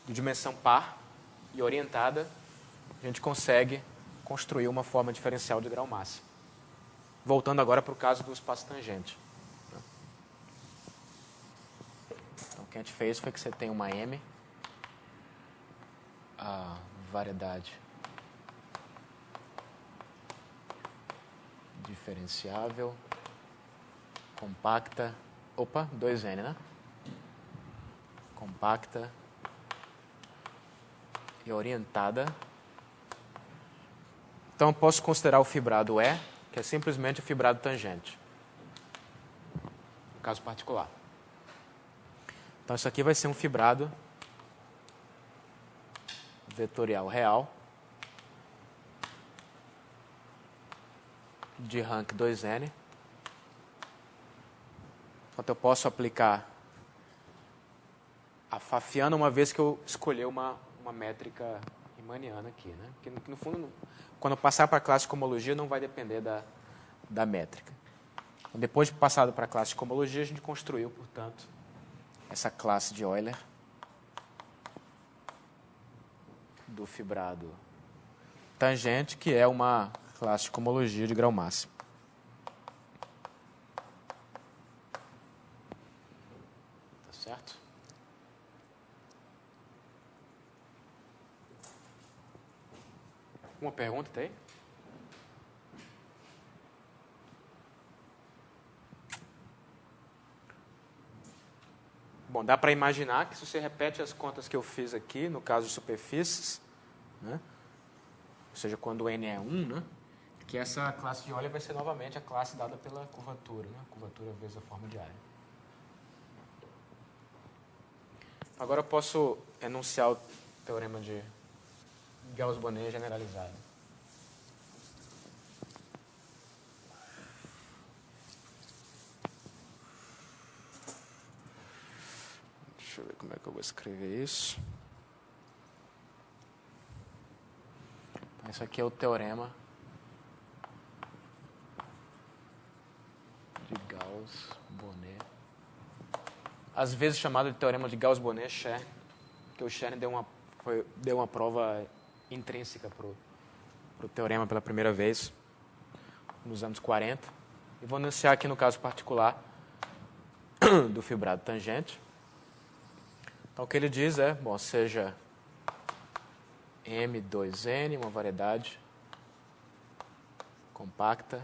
A: de dimensão par e orientada, a gente consegue construir uma forma diferencial de grau máximo. Voltando agora para o caso do espaço tangente. Então, o que a gente fez foi que você tem uma M, a variedade diferenciável, compacta, 2n, né? Compacta e orientada. Então, eu posso considerar o fibrado E, que é simplesmente o fibrado tangente. No caso particular. Então, isso aqui vai ser um fibrado vetorial real de rank 2n. Então, eu posso aplicar a Pfaffiana uma vez que eu escolher uma métrica riemanniana aqui, né? Que no fundo, quando eu passar para a classe de cohomologia, não vai depender da métrica. Então, depois de passado para a classe de cohomologia, a gente construiu, portanto, essa classe de Euler do fibrado tangente, que é uma classe de cohomologia de grau máximo. Tá certo? Uma pergunta tem? Bom, dá para imaginar que se você repete as contas que eu fiz aqui, no caso de superfícies, né? Ou seja, quando n é 1, né? Que essa classe de Euler vai ser novamente a classe dada pela curvatura, né? Curvatura vezes a forma de área. Agora eu posso enunciar o teorema de Gauss-Bonnet generalizado. Deixa eu ver como é que eu vou escrever isso. Então, isso aqui é o teorema de Gauss-Bonnet. Às vezes chamado de teorema de Gauss-Bonnet-Chern, porque o Chern deu uma prova intrínseca para o teorema pela primeira vez, nos anos 40. E vou enunciar aqui no caso particular do fibrado tangente. Então, o que ele diz é, bom, seja M2N, uma variedade compacta,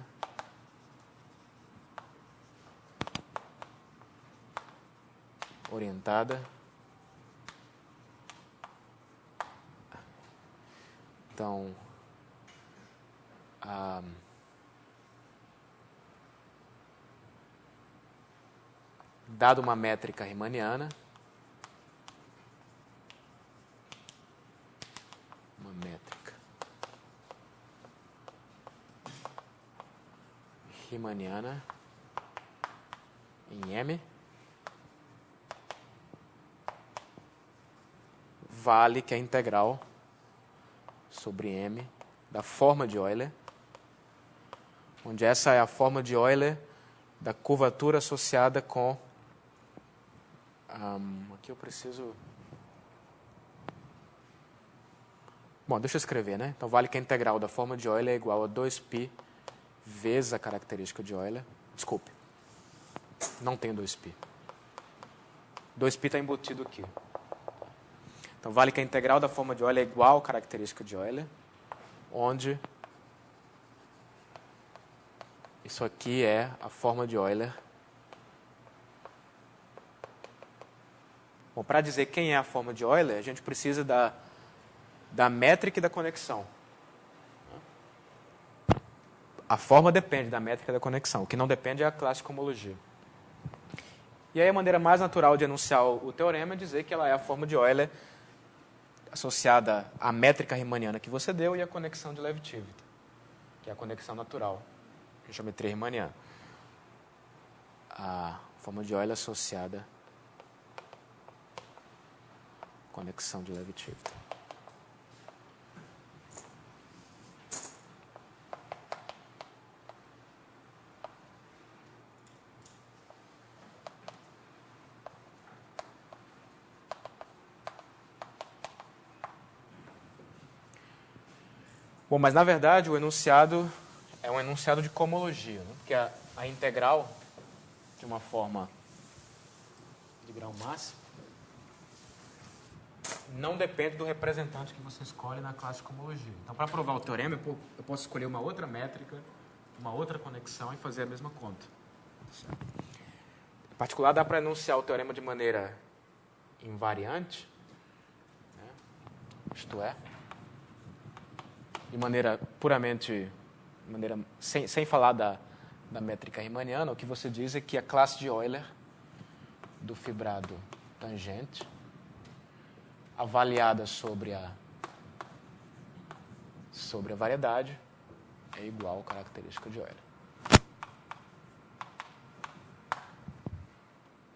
A: orientada. Então, dado uma métrica riemanniana, em M, vale que a integral sobre M da forma de Euler, onde essa é a forma de Euler da curvatura associada com... aqui eu preciso... Bom, deixa eu escrever, né? Então, vale que a integral da forma de Euler é igual a 2π vezes a característica de Euler. Desculpe, não tem 2π. 2π está embutido aqui. Então, vale que a integral da forma de Euler é igual à característica de Euler, onde isso aqui é a forma de Euler. Bom, para dizer quem é a forma de Euler, a gente precisa da métrica e da conexão. A forma depende da métrica e da conexão. O que não depende é a clássica homologia. E aí a maneira mais natural de enunciar o teorema é dizer que ela é a forma de Euler associada à métrica riemanniana que você deu e à conexão de Lev-Tivita, que é a conexão natural, em geometria riemanniana. A forma de Euler associada à conexão de Lev-Tivita. Bom, mas na verdade o enunciado é um enunciado de cohomologia, né? Porque a integral de uma forma de grau máximo não depende do representante que você escolhe na classe de cohomologia. Então, para provar o teorema, eu posso escolher uma outra métrica, uma outra conexão e fazer a mesma conta. Certo? Em particular, dá para enunciar o teorema de maneira invariante, né? Isto é, de maneira puramente, sem falar da métrica riemanniana, o que você diz é que a classe de Euler do fibrado tangente, avaliada sobre a variedade, é igual à característica de Euler.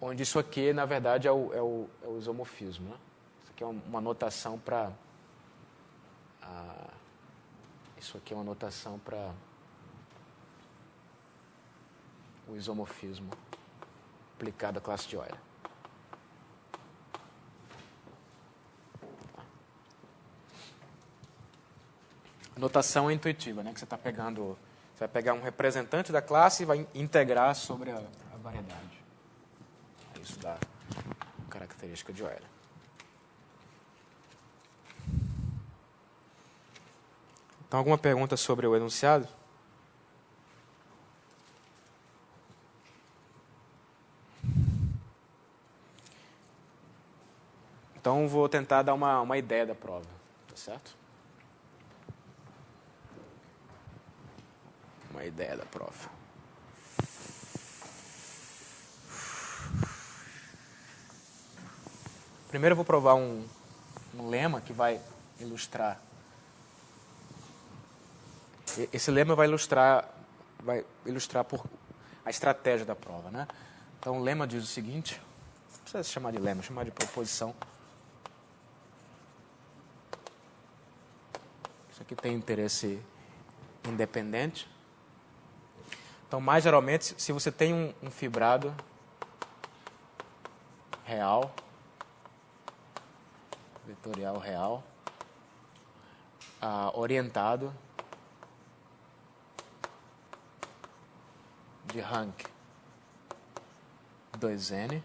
A: Onde isso aqui, na verdade, é o isomorfismo, né? Isso aqui é uma notação para... Isso aqui é uma notação para o isomorfismo aplicado à classe de Euler. A notação é intuitiva, né? Que você está pegando, você vai pegar um representante da classe e vai integrar sobre a variedade. Isso dá a característica de Euler. Então, alguma pergunta sobre o enunciado? Então, vou tentar dar uma ideia da prova, tá certo? uma ideia da prova. Primeiro eu vou provar um lema que vai ilustrar. Esse lema vai ilustrar por a estratégia da prova, né? Então o lema diz o seguinte, não precisa se chamar de lema, chamar de proposição. Isso aqui tem interesse independente. Então, mais geralmente, se você tem um fibrado real, vetorial real, orientado de rank 2n,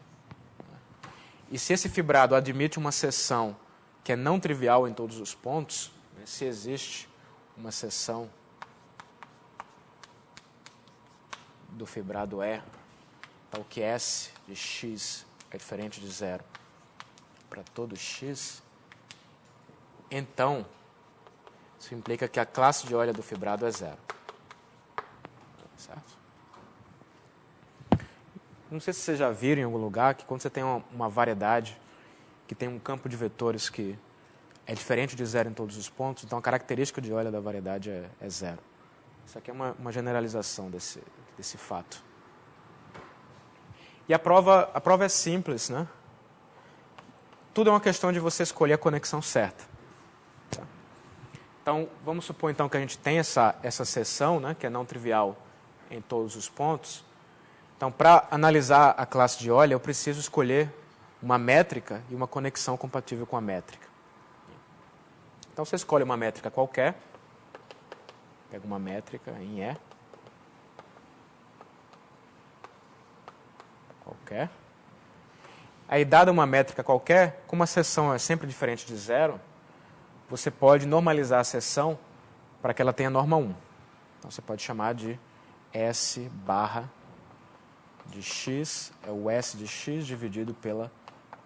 A: e se esse fibrado admite uma seção que é não trivial em todos os pontos, né, se existe uma seção do fibrado E, tal que S de x é diferente de zero para todo x, então isso implica que a classe de Euler do fibrado é zero. Certo? Não sei se vocês já viram em algum lugar que quando você tem uma variedade que tem um campo de vetores que é diferente de zero em todos os pontos, então a característica de Euler da variedade é zero. Isso aqui é uma generalização desse fato. E a prova é simples, né? Tudo é uma questão de você escolher a conexão certa. Tá? Então, vamos supor então que a gente tem essa seção, né, que é não trivial em todos os pontos. Então, para analisar a classe de Euler, eu preciso escolher uma métrica e uma conexão compatível com a métrica. Então, você escolhe uma métrica qualquer, pega uma métrica em E, qualquer. Aí, dada uma métrica qualquer, como a seção é sempre diferente de zero, você pode normalizar a seção para que ela tenha norma 1. Então, você pode chamar de S barra de x, é o S de x dividido pela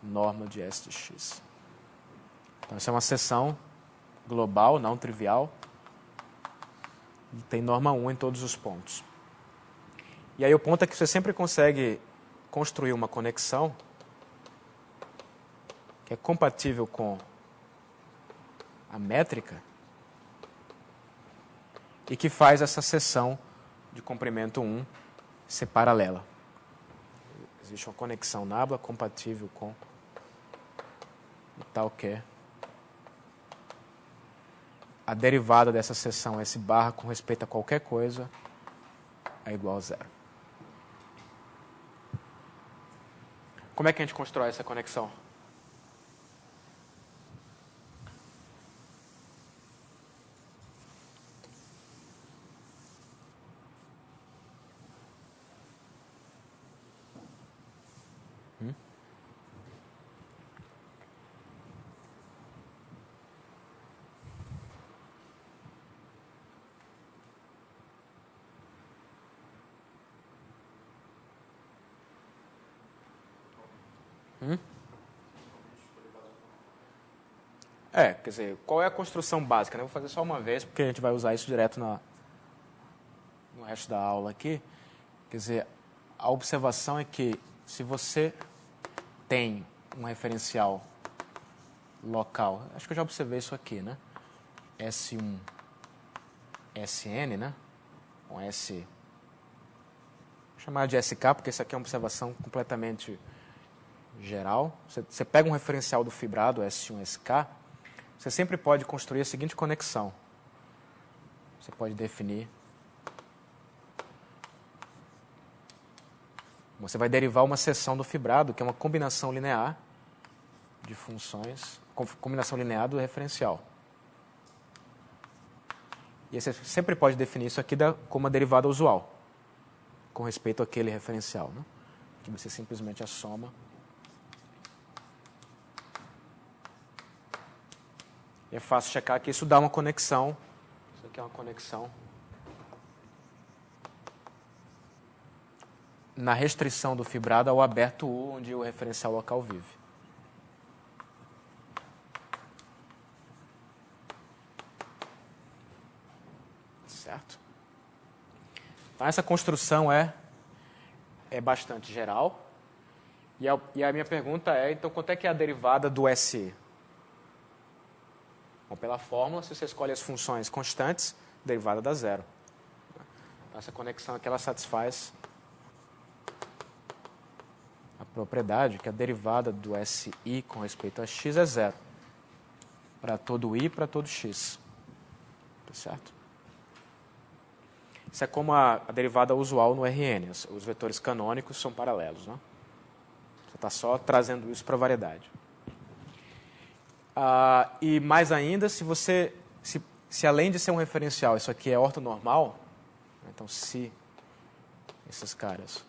A: norma de S de x. Então, essa é uma seção global, não trivial, e tem norma 1 em todos os pontos. E aí o ponto é que você sempre consegue construir uma conexão que é compatível com a métrica e que faz essa seção de comprimento 1 ser paralela. Existe uma conexão nabla compatível com tal que a derivada dessa seção S barra com respeito a qualquer coisa é igual a zero. Como é que a gente constrói essa conexão? Quer dizer, qual é a construção básica? Né? Vou fazer só uma vez, porque a gente vai usar isso direto no resto da aula aqui. Quer dizer, a observação é que se você tem um referencial local, acho que eu já observei isso aqui, né? S1, Sn, né? Com S, vou chamar de SK, porque isso aqui é uma observação completamente geral. Você pega um referencial do fibrado, S1SK, você sempre pode construir a seguinte conexão. Você pode definir. Você vai derivar uma seção do fibrado, que é uma combinação linear de funções, combinação linear do referencial. E você sempre pode definir isso aqui como uma derivada usual, com respeito àquele referencial, né? Que você simplesmente a soma. E é fácil checar que isso dá uma conexão. Isso aqui é uma conexão na restrição do fibrado ao aberto U, onde o referencial local vive. Certo? Então, essa construção é bastante geral. E a minha pergunta é, então, quanto é que é a derivada do SE? Bom, pela fórmula, se você escolhe as funções constantes, derivada dá zero. Então, essa conexão aqui, ela satisfaz a propriedade que a derivada do SI com respeito a x é zero. Para todo i e para todo x. Tá certo? Isso é como a derivada usual no RN. Os vetores canônicos são paralelos. Né? Você está só trazendo isso para a variedade. E mais ainda, se além de ser um referencial, isso aqui é ortonormal, então se esses caras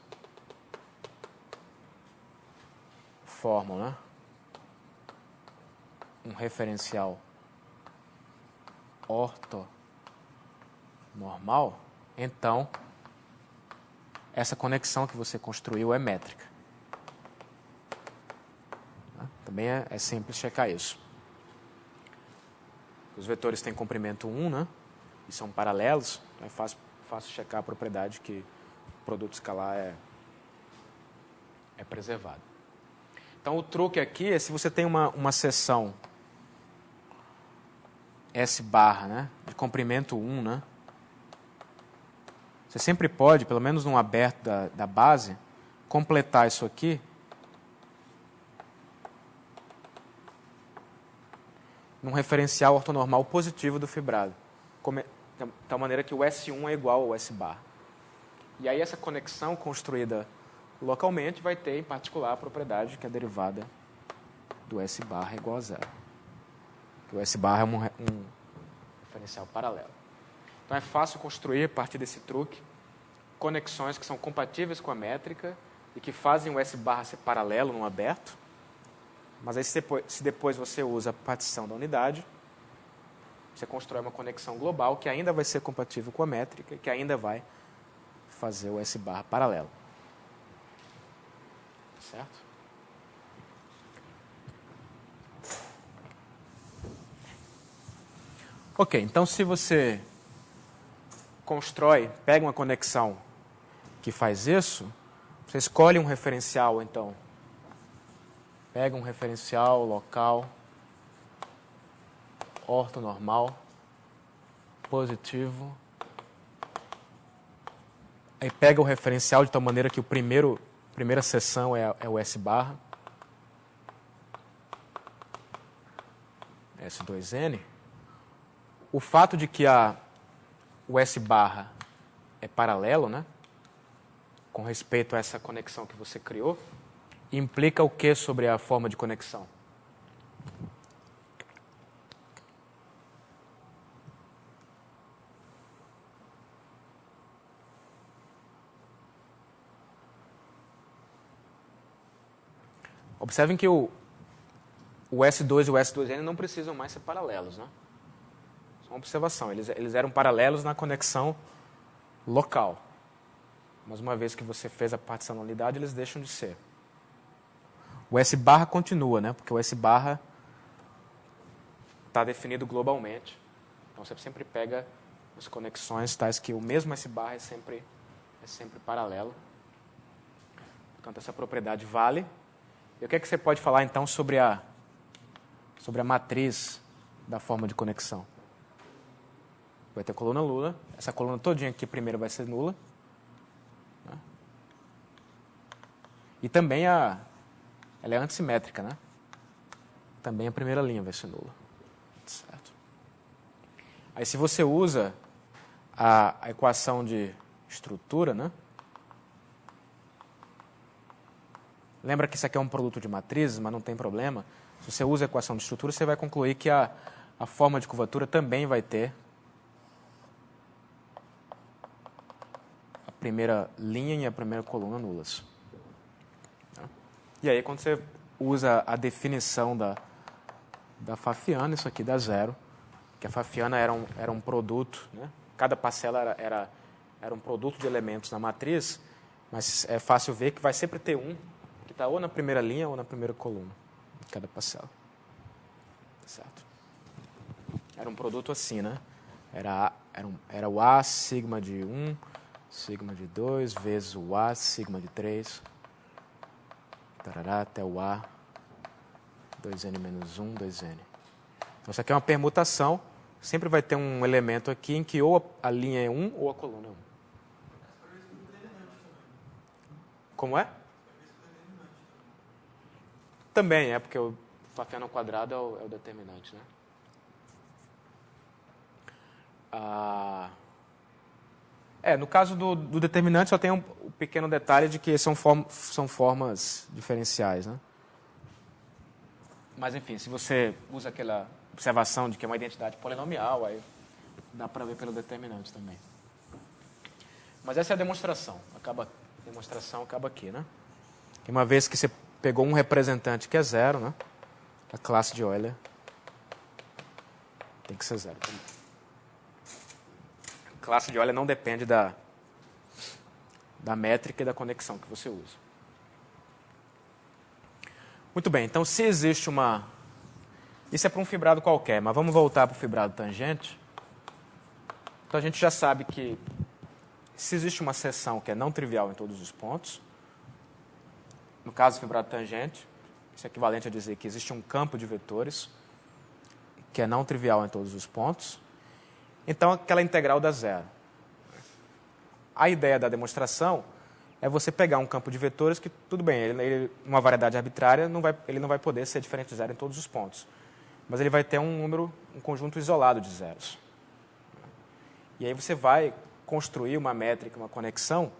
A: formam, né, um referencial ortonormal, então essa conexão que você construiu é métrica. Também é simples checar isso. Os vetores têm comprimento 1, né? E são paralelos. Então é fácil checar a propriedade que o produto escalar é preservado. Então, o truque aqui é se você tem uma seção S barra, né, de comprimento 1, né? Você sempre pode, pelo menos num aberto da base, completar isso aqui num referencial ortonormal positivo do fibrado. De tal maneira que o S1 é igual ao S bar. E aí essa conexão construída localmente vai ter, em particular, a propriedade que a derivada do S bar é igual a zero. O S bar é um referencial paralelo. Então é fácil construir, a partir desse truque, conexões que são compatíveis com a métrica e que fazem o S bar ser paralelo num aberto. Mas aí, se depois você usa a partição da unidade, você constrói uma conexão global que ainda vai ser compatível com a métrica e que ainda vai fazer o S bar paralelo. Certo? Ok, então se você pega uma conexão que faz isso, você escolhe um referencial, então. Pega um referencial local, ortonormal, positivo. Aí pega o referencial de tal maneira que primeira seção é o S barra. S2N. O fato de que o S barra é paralelo, né, com respeito a essa conexão que você criou, implica o que sobre a forma de conexão? Observem que o S2 e o S2N não precisam mais ser paralelos, né? Só uma observação. Eles eram paralelos na conexão local. Mas uma vez que você fez a partição da unidade, eles deixam de ser. O S barra continua, né? Porque o S barra está definido globalmente. Então você sempre pega as conexões tais que o mesmo S barra é sempre paralelo. Portanto, essa propriedade vale. E o que é que você pode falar então sobre a matriz da forma de conexão? Vai ter coluna nula. Essa coluna todinha aqui primeiro vai ser nula. Né? E também ela é antissimétrica, né? Também a primeira linha vai ser nula. Certo? Aí se você usa a equação de estrutura, né? Lembra que isso aqui é um produto de matrizes, mas não tem problema. Se você usa a equação de estrutura, você vai concluir que a forma de curvatura também vai ter a primeira linha e a primeira coluna nulas. E aí, quando você usa a definição da Pfaffiana, isso aqui dá zero, que a Pfaffiana era um produto, né? Cada parcela era um produto de elementos na matriz, mas é fácil ver que vai sempre ter um que está ou na primeira linha ou na primeira coluna de cada parcela. Certo? Era um produto assim, né? Era o A sigma de 1, sigma de 2 vezes o A, sigma de 3, tarará, até o A, 2n menos 1, 2n. Então, isso aqui é uma permutação. Sempre vai ter um elemento aqui em que ou a linha é 1 ou a coluna é 1. Como é? Também é, porque o fafeno ao quadrado é o determinante, né? No caso do determinante só tem um pequeno detalhe de que são formas diferenciais, né? Mas, enfim, se você usa aquela observação de que é uma identidade polinomial, aí dá para ver pelo determinante também. Mas essa é a demonstração. A demonstração acaba aqui, né? E uma vez que você pegou um representante que é zero, né? A classe de Euler tem que ser zero também. A classe de Euler não depende da métrica e da conexão que você usa. Muito bem, então se existe uma... Isso é para um fibrado qualquer, mas vamos voltar para o fibrado tangente. Então a gente já sabe que se existe uma seção que é não trivial em todos os pontos, no caso do fibrado tangente, isso é equivalente a dizer que existe um campo de vetores que é não trivial em todos os pontos, então aquela integral dá zero. A ideia da demonstração é você pegar um campo de vetores que, tudo bem, ele uma variedade arbitrária, ele não vai poder ser diferente de zero em todos os pontos. Mas ele vai ter um conjunto isolado de zeros. E aí você vai construir uma métrica, uma conexão,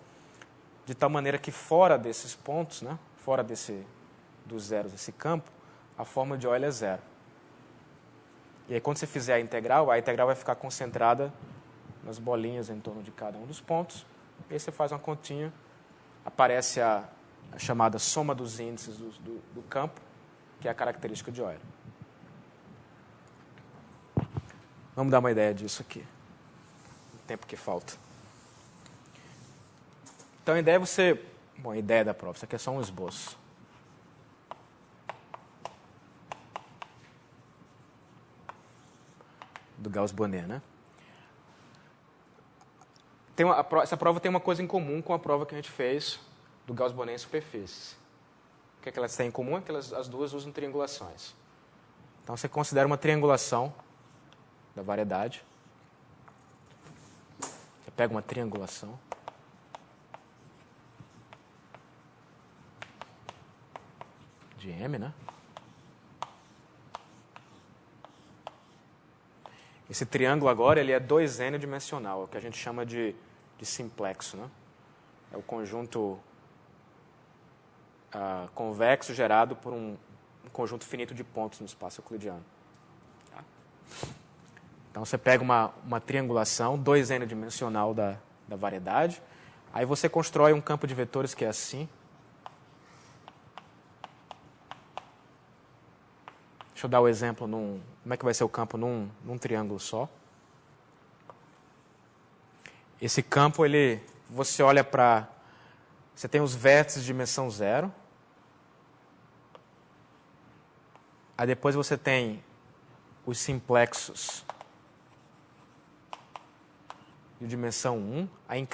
A: de tal maneira que fora desses pontos, né, fora dos zeros desse campo, a forma de Euler é zero. E aí quando você fizer a integral vai ficar concentrada nas bolinhas em torno de cada um dos pontos. E aí você faz uma continha, aparece a chamada soma dos índices do campo, que é a característica de Euler. Vamos dar uma ideia disso aqui, no tempo que falta. Então a ideia é você... Bom, a ideia da prova, isso aqui é só um esboço. Do Gauss-Bonnet, né? Essa prova tem uma coisa em comum com a prova que a gente fez do Gauss-Bonnet em superfícies. O que é que elas têm em comum? É que as duas usam triangulações. Então, você considera uma triangulação da variedade. Você pega uma triangulação. De M, né? Esse triângulo agora ele é 2n dimensional, é o que a gente chama de simplexo, né? É o conjunto convexo gerado por um conjunto finito de pontos no espaço euclidiano. Tá? Então você pega uma triangulação 2n dimensional da variedade, aí você constrói um campo de vetores que é assim. Deixa eu dar o exemplo como é que vai ser o campo num triângulo só. Esse campo, você olha para... Você tem os vértices de dimensão zero. Aí depois você tem os simplexos de dimensão 1. Aí em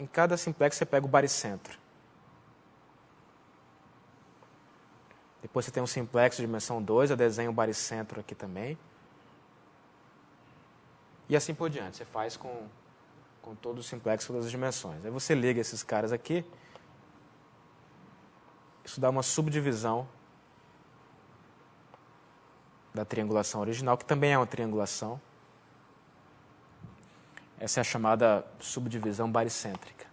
A: cada simplexo você pega o baricentro. Depois você tem um simplexo de dimensão 2, eu desenho o baricentro aqui também. E assim por diante. Você faz com todos os simplexos das dimensões. Aí você liga esses caras aqui. Isso dá uma subdivisão da triangulação original, que também é uma triangulação. Essa é a chamada subdivisão baricêntrica.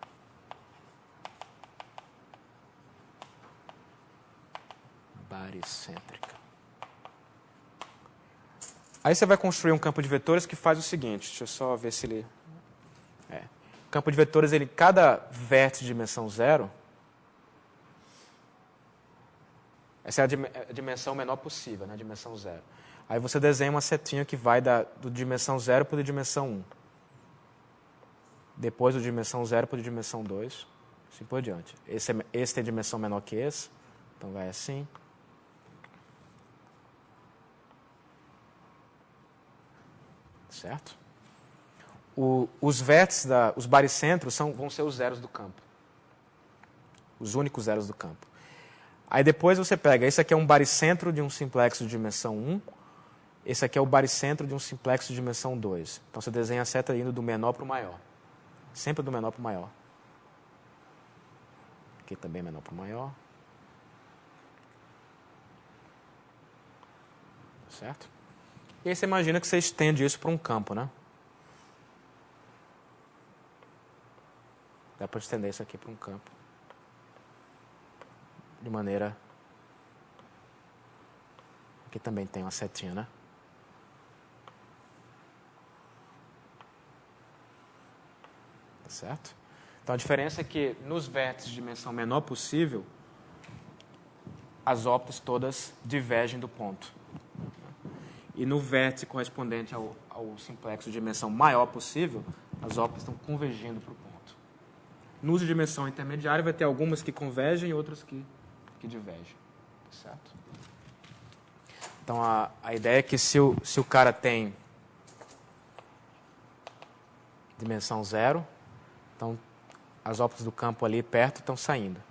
A: Baricêntrica. Aí você vai construir um campo de vetores que faz o seguinte, deixa eu só ver se ele... O campo de vetores, cada vértice de dimensão zero, essa é a dimensão menor possível, né, a dimensão zero. Aí você desenha uma setinha que vai do dimensão zero para a dimensão 1. Depois do dimensão zero para a dimensão 2, assim por diante. Esse tem dimensão menor que esse, então vai assim. Certo? os vértices, os baricentros vão ser os zeros do campo. Os únicos zeros do campo. Aí depois você pega, esse aqui é um baricentro de um simplexo de dimensão 1, esse aqui é o baricentro de um simplexo de dimensão 2. Então você desenha a seta indo do menor para o maior. Sempre do menor para o maior. Aqui também é menor para o maior. Certo? E aí você imagina que você estende isso para um campo, né? Dá para estender isso aqui para um campo. De maneira... Aqui também tem uma setinha, né? Tá certo? Então a diferença é que nos vértices de dimensão menor possível, as ópticas todas divergem do ponto. E no vértice correspondente ao simplexo de dimensão maior possível, as ópticas estão convergindo para o ponto. No de dimensão intermediária vai ter algumas que convergem e outras que divergem. Certo? Então a ideia é que se o cara tem dimensão 0, então as ópticas do campo ali perto estão saindo.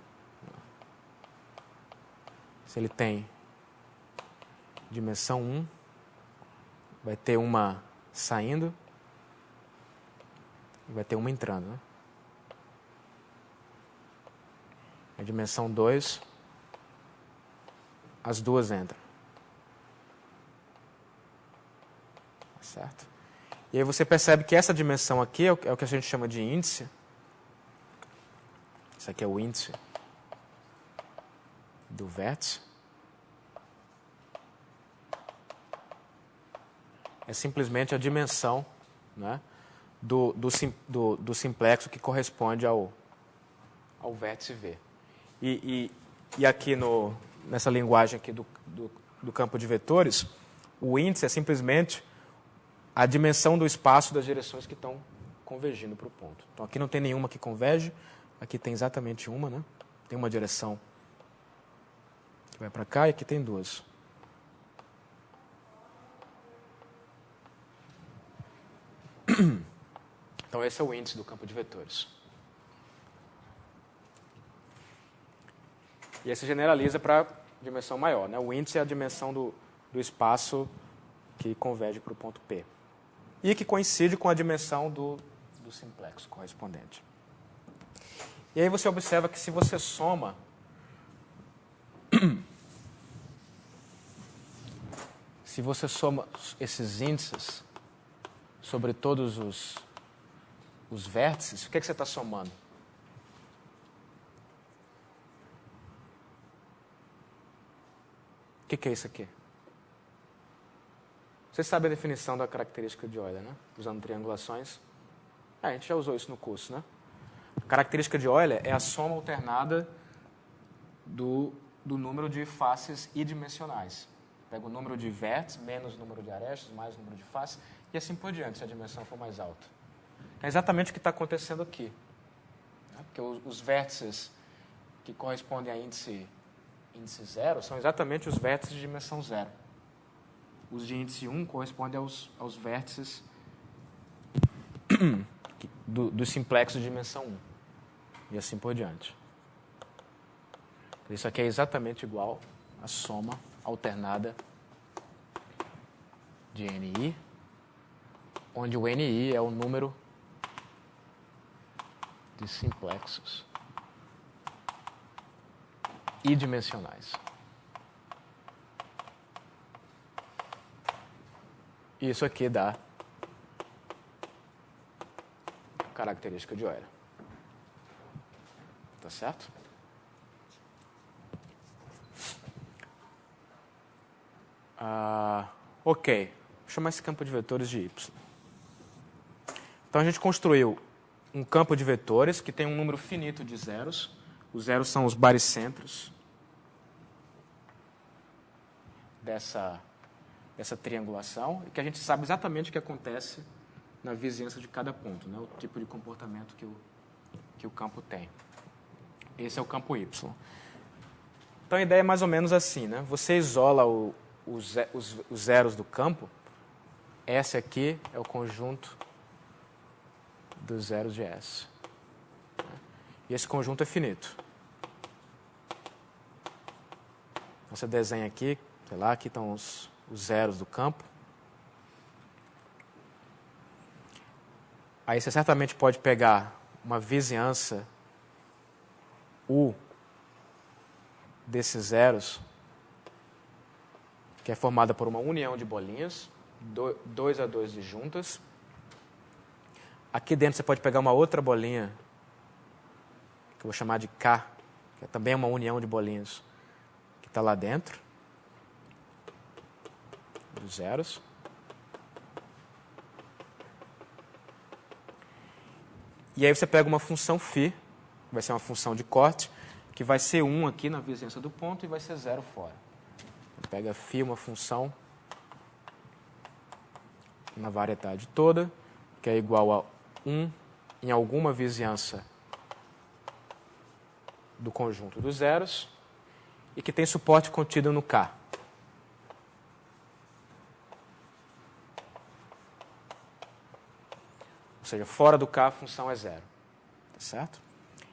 A: Se ele tem dimensão 1, vai ter uma saindo e vai ter uma entrando. Né? A dimensão 2, as duas entram. Certo? E aí você percebe que essa dimensão aqui é o que a gente chama de índice. Isso aqui é o índice do vértice. É simplesmente a dimensão, né, do simplexo que corresponde ao vértice V. E aqui nessa linguagem aqui do campo de vetores, o índice é simplesmente a dimensão do espaço das direções que estão convergindo para o ponto. Então aqui não tem nenhuma que converge, aqui tem exatamente uma, né? Tem uma direção que vai para cá e aqui tem duas. Então esse é o índice do campo de vetores. E aí se generaliza para a dimensão maior, né? O índice é a dimensão do espaço que converge para o ponto P. E que coincide com a dimensão do simplexo correspondente. E aí você observa que se você soma esses índices sobre todos os vértices, o que você está somando? O que é isso aqui? Você sabe a definição da característica de Euler, né? Usando triangulações. A gente já usou isso no curso, né? A característica de Euler é a soma alternada do número de faces idimensionais. Pega o número de vértices menos o número de arestas, mais o número de faces, e assim por diante, se a dimensão for mais alta. É exatamente o que está acontecendo aqui. Né? Porque os vértices que correspondem a índice 0 são exatamente os vértices de dimensão 0. Os de índice 1 correspondem aos vértices do simplexo de dimensão 1. E assim por diante. Isso aqui é exatamente igual à soma alternada de NI, onde o NI é o número de simplexos idimensionais. Isso aqui dá característica de Euler. Tá certo? Ok. Vou chamar esse campo de vetores de Y. Então a gente construiu um campo de vetores que tem um número finito de zeros. Os zeros são os baricentros dessa triangulação, e que a gente sabe exatamente o que acontece na vizinhança de cada ponto, né? O tipo de comportamento que o campo tem. Esse é o campo Y. Então a ideia é mais ou menos assim, né? Você isola os zeros do campo. Esse aqui é o conjunto dos zeros de S. E esse conjunto é finito. Você desenha aqui, sei lá, aqui estão os zeros do campo. Aí você certamente pode pegar uma vizinhança U desses zeros, que é formada por uma união de bolinhas, 2 a 2 disjuntas. Aqui dentro você pode pegar uma outra bolinha, que eu vou chamar de K, que é também uma união de bolinhas, que está lá dentro, dos zeros. E aí você pega uma função φ, que vai ser uma função de corte, que vai ser 1 aqui na vizinhança do ponto e vai ser 0 fora. Pega φ, uma função na variedade toda, que é igual a 1 em alguma vizinhança do conjunto dos zeros e que tem suporte contido no K. Ou seja, fora do K a função é 0. Tá certo?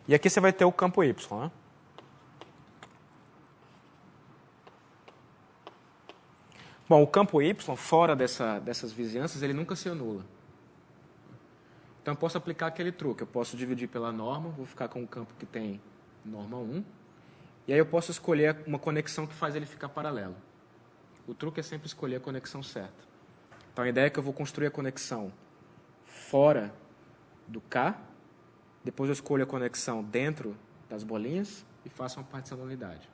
A: E aqui você vai ter o campo Y, né? Bom, o campo Y, fora dessas vizinhanças, ele nunca se anula. Então, eu posso aplicar aquele truque. Eu posso dividir pela norma, vou ficar com um campo que tem norma 1. E aí eu posso escolher uma conexão que faz ele ficar paralelo. O truque é sempre escolher a conexão certa. Então, a ideia é que eu vou construir a conexão fora do K, depois eu escolho a conexão dentro das bolinhas e faço uma partição da unidade.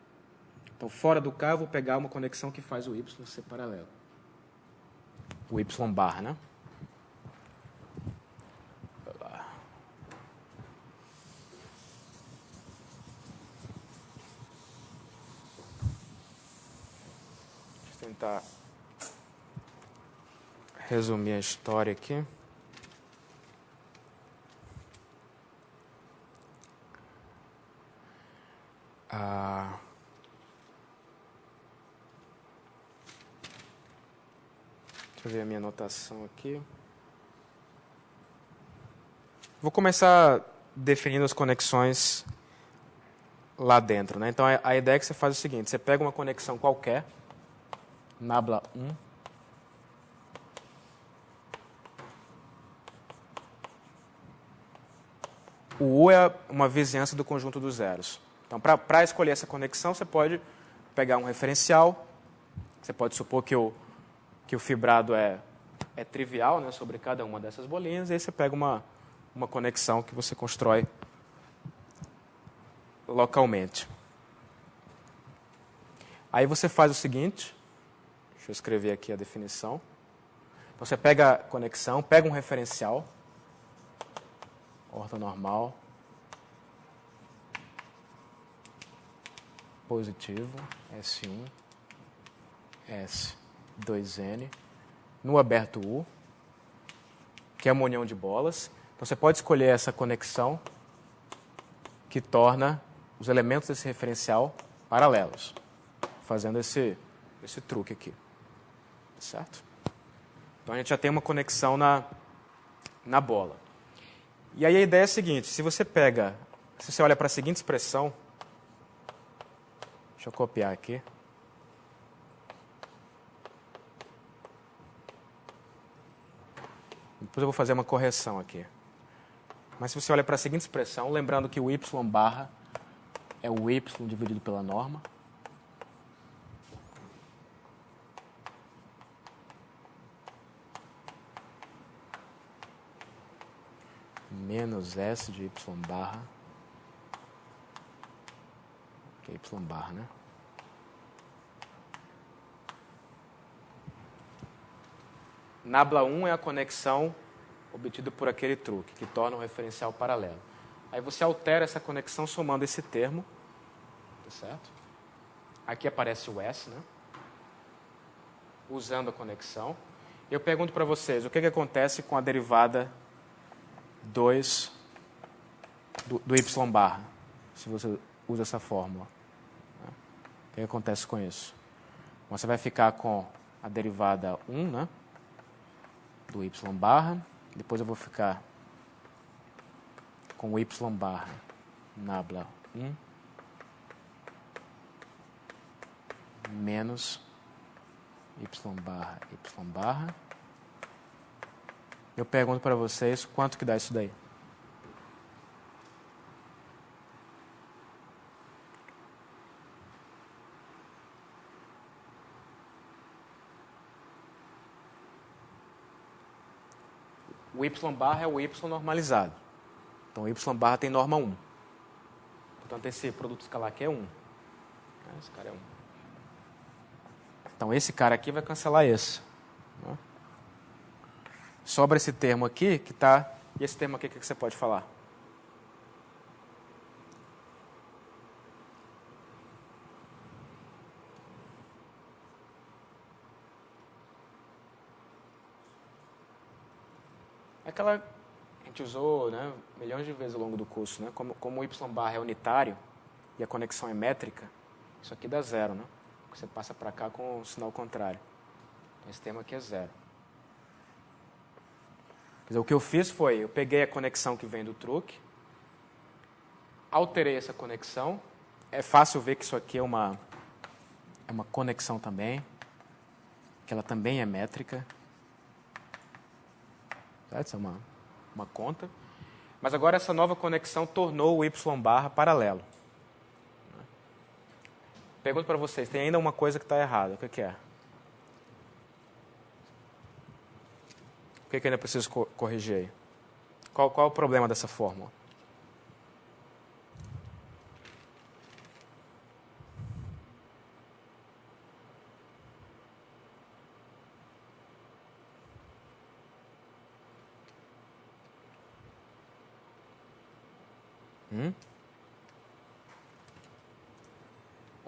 A: Então, fora do K, eu vou pegar uma conexão que faz o Y ser paralelo. O Y bar, né? Deixa eu tentar resumir a história aqui. Deixa eu ver a minha anotação aqui. Vou começar definindo as conexões lá dentro, né? Então, a ideia é que você faz o seguinte. Você pega uma conexão qualquer, nabla 1, o U é uma vizinhança do conjunto dos zeros. Então, para escolher essa conexão, você pode pegar um referencial. Você pode supor que o fibrado é trivial, né, sobre cada uma dessas bolinhas. E aí você pega uma conexão que você constrói localmente. Aí você faz o seguinte. Deixa eu escrever aqui a definição. Você pega a conexão, pega um referencial. Ortonormal. Positivo. S1. S2N. No aberto U. Que é uma união de bolas. Então você pode escolher essa conexão que torna os elementos desse referencial paralelos. Fazendo esse truque aqui. Certo? Então a gente já tem uma conexão na bola. E aí a ideia é a seguinte, se você olha para a seguinte expressão, deixa eu copiar aqui. Depois eu vou fazer uma correção aqui. Mas se você olha para a seguinte expressão, lembrando que o Y barra é o Y dividido pela norma. Menos S de Y barra. Que é Y barra, né? Nabla 1 é a conexão obtida por aquele truque, que torna o referencial paralelo. Aí você altera essa conexão somando esse termo. Tá certo? Aqui aparece o S, né? Usando a conexão. Eu pergunto para vocês, o que acontece com a derivada 2 do Y barra, se você usa essa fórmula? O que acontece com isso? Você vai ficar com a derivada 1, né? Do Y barra. Depois eu vou ficar com y barra nabla 1 menos y barra. Eu pergunto para vocês quanto que dá isso daí. O y barra é o y normalizado. Então, o y barra tem norma 1. Portanto, esse produto escalar aqui é 1. Esse cara é 1. Então, esse cara aqui vai cancelar esse. Sobra esse termo aqui, que está... E esse termo aqui, o que você pode falar? Aquela... A gente usou, né, milhões de vezes ao longo do curso, né? Como o y barra é unitário e a conexão é métrica, isso aqui dá zero, né? Você passa para cá com o sinal contrário. Então, esse termo aqui é zero. Quer dizer, o que eu fiz foi, eu peguei a conexão que vem do truque, alterei essa conexão. É fácil ver que isso aqui é uma conexão também, que ela também é métrica. Isso é uma conta. Mas agora essa nova conexão tornou o y barra paralelo. Pergunto para vocês, tem ainda uma coisa que está errada. O que é? O que ainda preciso corrigir aí? Qual é o problema dessa fórmula?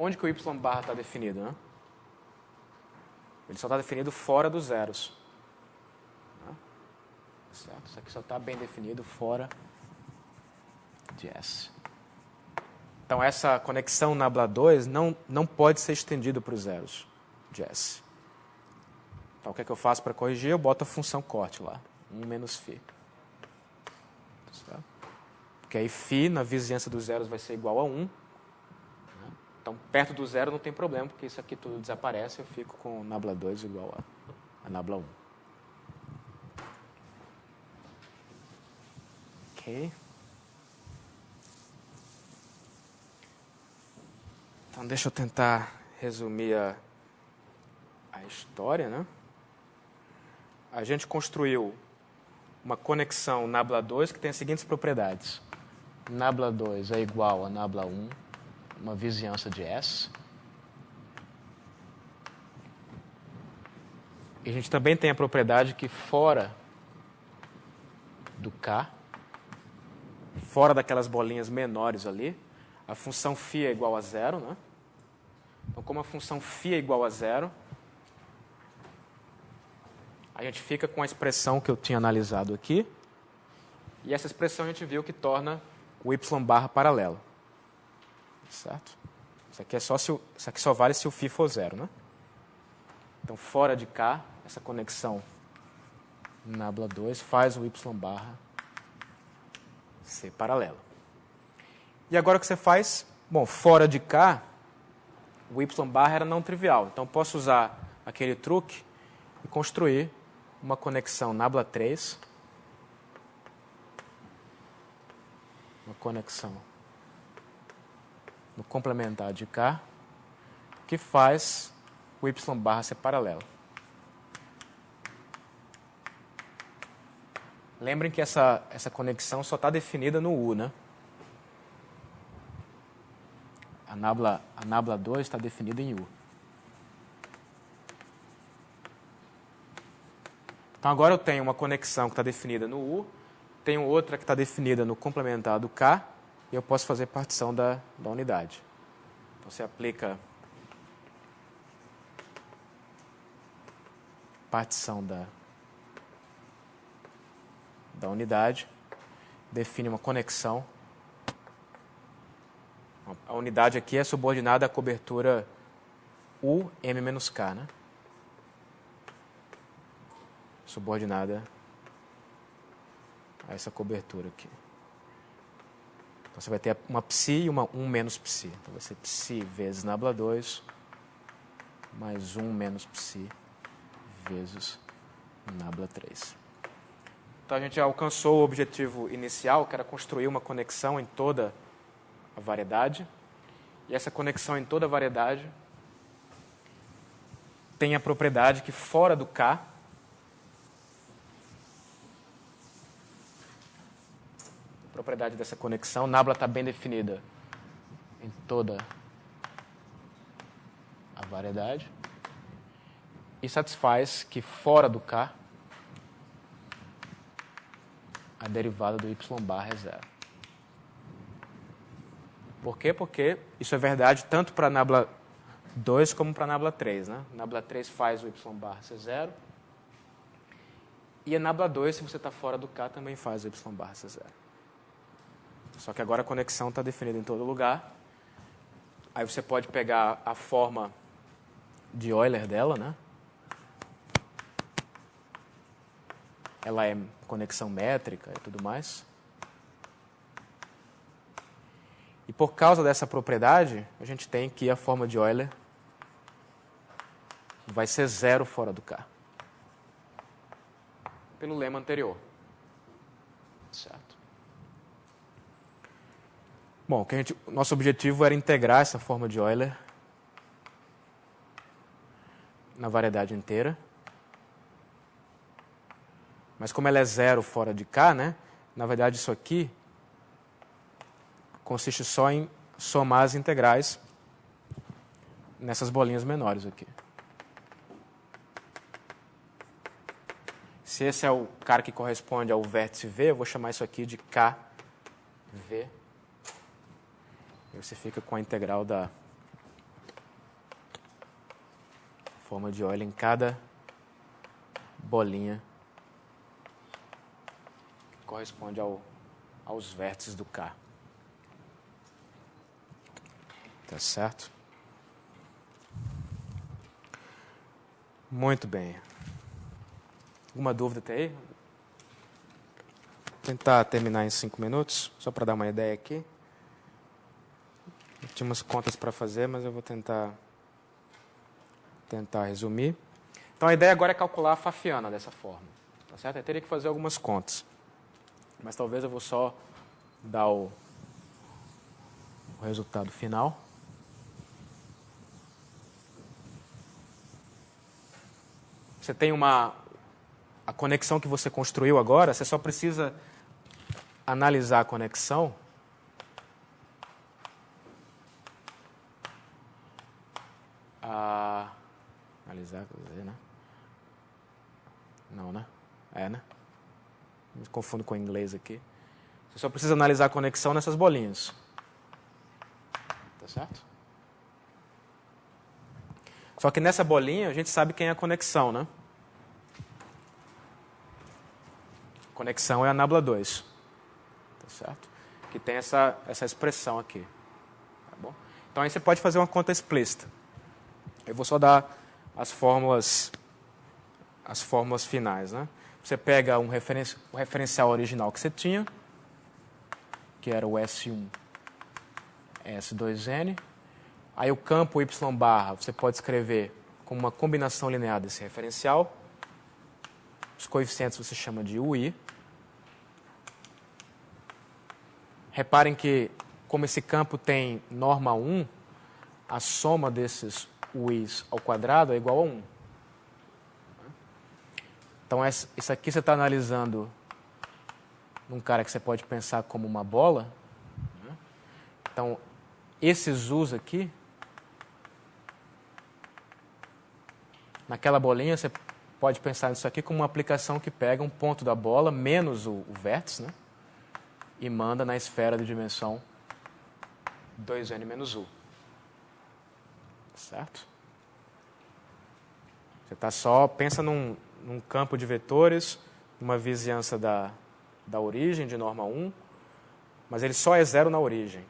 A: Onde que o y barra está definido, né? Ele só está definido fora dos zeros. Certo? Isso aqui só está bem definido fora de S. Então, essa conexão nabla 2 não pode ser estendida para os zeros de S. Então, o que é que eu faço para corrigir? Eu boto a função corte lá. 1 menos φ. Certo? Porque aí φ na vizinhança dos zeros vai ser igual a 1. Então, perto do zero não tem problema, porque isso aqui tudo desaparece. Eu fico com nabla 2 igual a nabla 1. Ok. Então, deixa eu tentar resumir a história, né? A gente construiu uma conexão nabla 2 que tem as seguintes propriedades. Nabla 2 é igual a nabla 1, uma vizinhança de S. E a gente também tem a propriedade que fora do K, fora daquelas bolinhas menores ali, a função φ é igual a zero, né? Então, como a função φ é igual a zero, a gente fica com a expressão que eu tinha analisado aqui, e essa expressão a gente viu que torna o y barra paralelo. Certo? Isso aqui só vale se o φ for zero, né? Então, fora de K, essa conexão nabla 2 faz o y barra ser paralelo. E agora o que você faz? Bom, fora de K, o y barra era não trivial. Então, posso usar aquele truque e construir uma conexão nabla 3, uma conexão no complementar de K, que faz o y barra ser paralelo. Lembrem que essa conexão só está definida no U, né? A nabla 2 está definida em U. Então, agora eu tenho uma conexão que está definida no U, tenho outra que está definida no complementar do K, e eu posso fazer partição da unidade. Então, você aplica partição da unidade, define uma conexão. A unidade aqui é subordinada à cobertura UM-K, né? Subordinada a essa cobertura aqui. Então, você vai ter uma psi e um menos psi. Então, vai ser psi vezes nabla 2, mais 1 menos psi vezes nabla 3. Então, a gente já alcançou o objetivo inicial, que era construir uma conexão em toda a variedade. E essa conexão em toda a variedade tem a propriedade que fora do K, a propriedade dessa conexão, nabla está bem definida em toda a variedade, e satisfaz que fora do K, a derivada do y bar é zero. Por quê? Porque isso é verdade tanto para nabla 2 como para nabla 3. Né? Nabla 3 faz o y bar ser zero. E a nabla 2, se você está fora do K, também faz o y bar ser zero. Só que agora a conexão está definida em todo lugar. Aí você pode pegar a forma de Euler dela, né? Ela é conexão métrica e tudo mais. E por causa dessa propriedade, a gente tem que a forma de Euler vai ser zero fora do K. Pelo lema anterior. Certo? Bom, nosso objetivo era integrar essa forma de Euler na variedade inteira. Mas como ela é zero fora de K, né? Na verdade isso aqui consiste só em somar as integrais nessas bolinhas menores aqui. Se esse é o cara que corresponde ao vértice V, eu vou chamar isso aqui de KV. E você fica com a integral da forma de Euler em cada bolinha que corresponde aos vértices do K. Tá certo? Muito bem. Alguma dúvida até aí? Vou tentar terminar em 5 minutos, só para dar uma ideia aqui. Eu tinha umas contas para fazer, mas eu vou tentar resumir. Então, a ideia agora é calcular a Pfaffiana dessa forma. Tá certo? Eu teria que fazer algumas contas. Mas talvez eu vou só dar o resultado final. Você tem a conexão que você construiu agora, você só precisa analisar a conexão analisar, quer dizer, né? Não, né? É, né? Me confundo com o inglês aqui. Você só precisa analisar a conexão nessas bolinhas. Tá certo? Só que nessa bolinha a gente sabe quem é a conexão, né? A conexão é a nabla 2. Tá certo? Que tem essa expressão aqui. Tá bom? Então aí você pode fazer uma conta explícita. Eu vou só dar as fórmulas finais, né? Você pega o referencial original que você tinha, que era o S1, S2N. Aí o campo y barra você pode escrever como uma combinação linear desse referencial. Os coeficientes você chama de UI. Reparem que, como esse campo tem norma 1, a soma desses UIs ao quadrado é igual a 1. Então, isso aqui você está analisando num cara que você pode pensar como uma bola. Então, esses U's aqui, naquela bolinha, você pode pensar nisso aqui como uma aplicação que pega um ponto da bola, menos o vértice, né? E manda na esfera de dimensão 2n menos U. Certo? Você tá só pensa num campo de vetores, numa vizinhança da origem, de norma 1, mas ele só é zero na origem.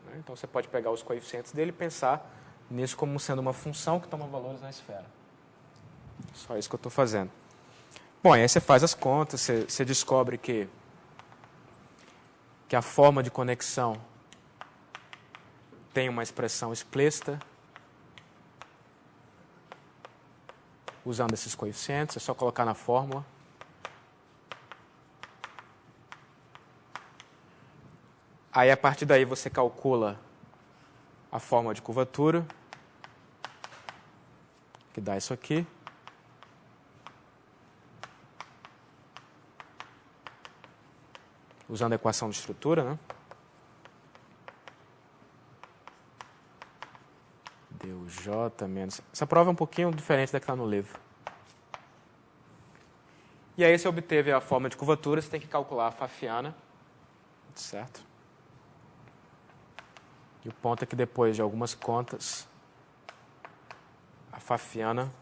A: Né? Então você pode pegar os coeficientes dele e pensar nisso como sendo uma função que toma valores na esfera. Só isso que eu estou fazendo. Bom, aí você faz as contas, você descobre que que a forma de conexão tem uma expressão explícita, usando esses coeficientes, é só colocar na fórmula. Aí, a partir daí, você calcula a forma de curvatura, que dá isso aqui. Usando a equação de estrutura, né? Dj menos... Essa prova é um pouquinho diferente da que está no livro. E aí, você obteve a forma de curvatura, você tem que calcular a Pfaffiana, certo? E o ponto é que depois de algumas contas, a Pfaffiana,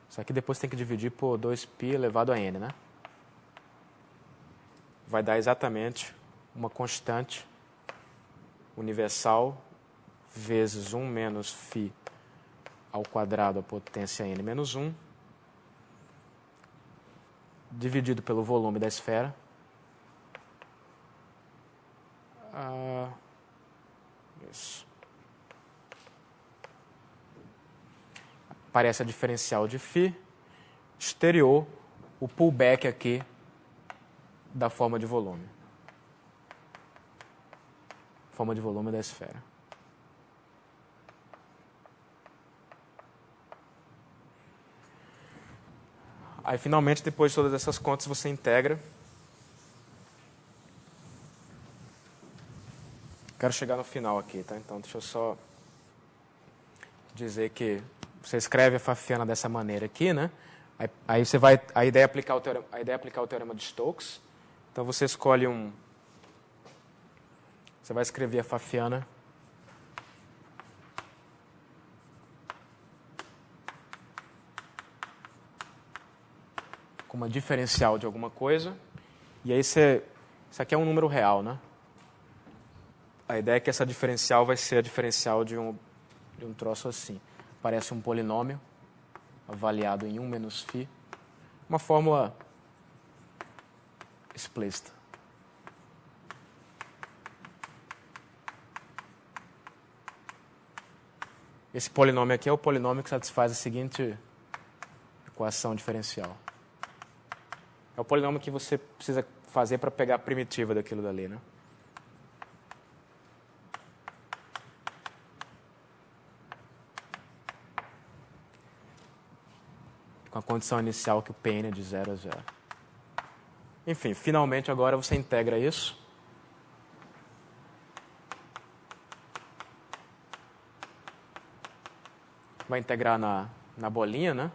A: isso aqui depois tem que dividir por 2π elevado a n, né? Vai dar exatamente uma constante universal vezes 1 menos φ ao quadrado à potência n menos 1, dividido pelo volume da esfera. Isso. Aparece a diferencial de φ, exterior, o pullback aqui da forma de volume. Forma de volume da esfera. Aí, finalmente, depois de todas essas contas, você integra. Quero chegar no final aqui, tá? Então, deixa eu só dizer que você escreve a Pfaffiana dessa maneira aqui, né? Aí você vai... A ideia é aplicar o teorema de Stokes. Então, você escolhe um... Você vai escrever a Pfaffiana com uma diferencial de alguma coisa. E aí você... Isso aqui é um número real, né? A ideia é que essa diferencial vai ser a diferencial de um troço assim. Parece um polinômio avaliado em 1 menos φ. Uma fórmula explícita. Esse polinômio aqui é o polinômio que satisfaz a seguinte equação diferencial. É o polinômio que você precisa fazer para pegar a primitiva daquilo dali, né? Com a condição inicial que o Pn é de 0 a 0. Enfim, finalmente agora você integra isso. Vai integrar na bolinha, né?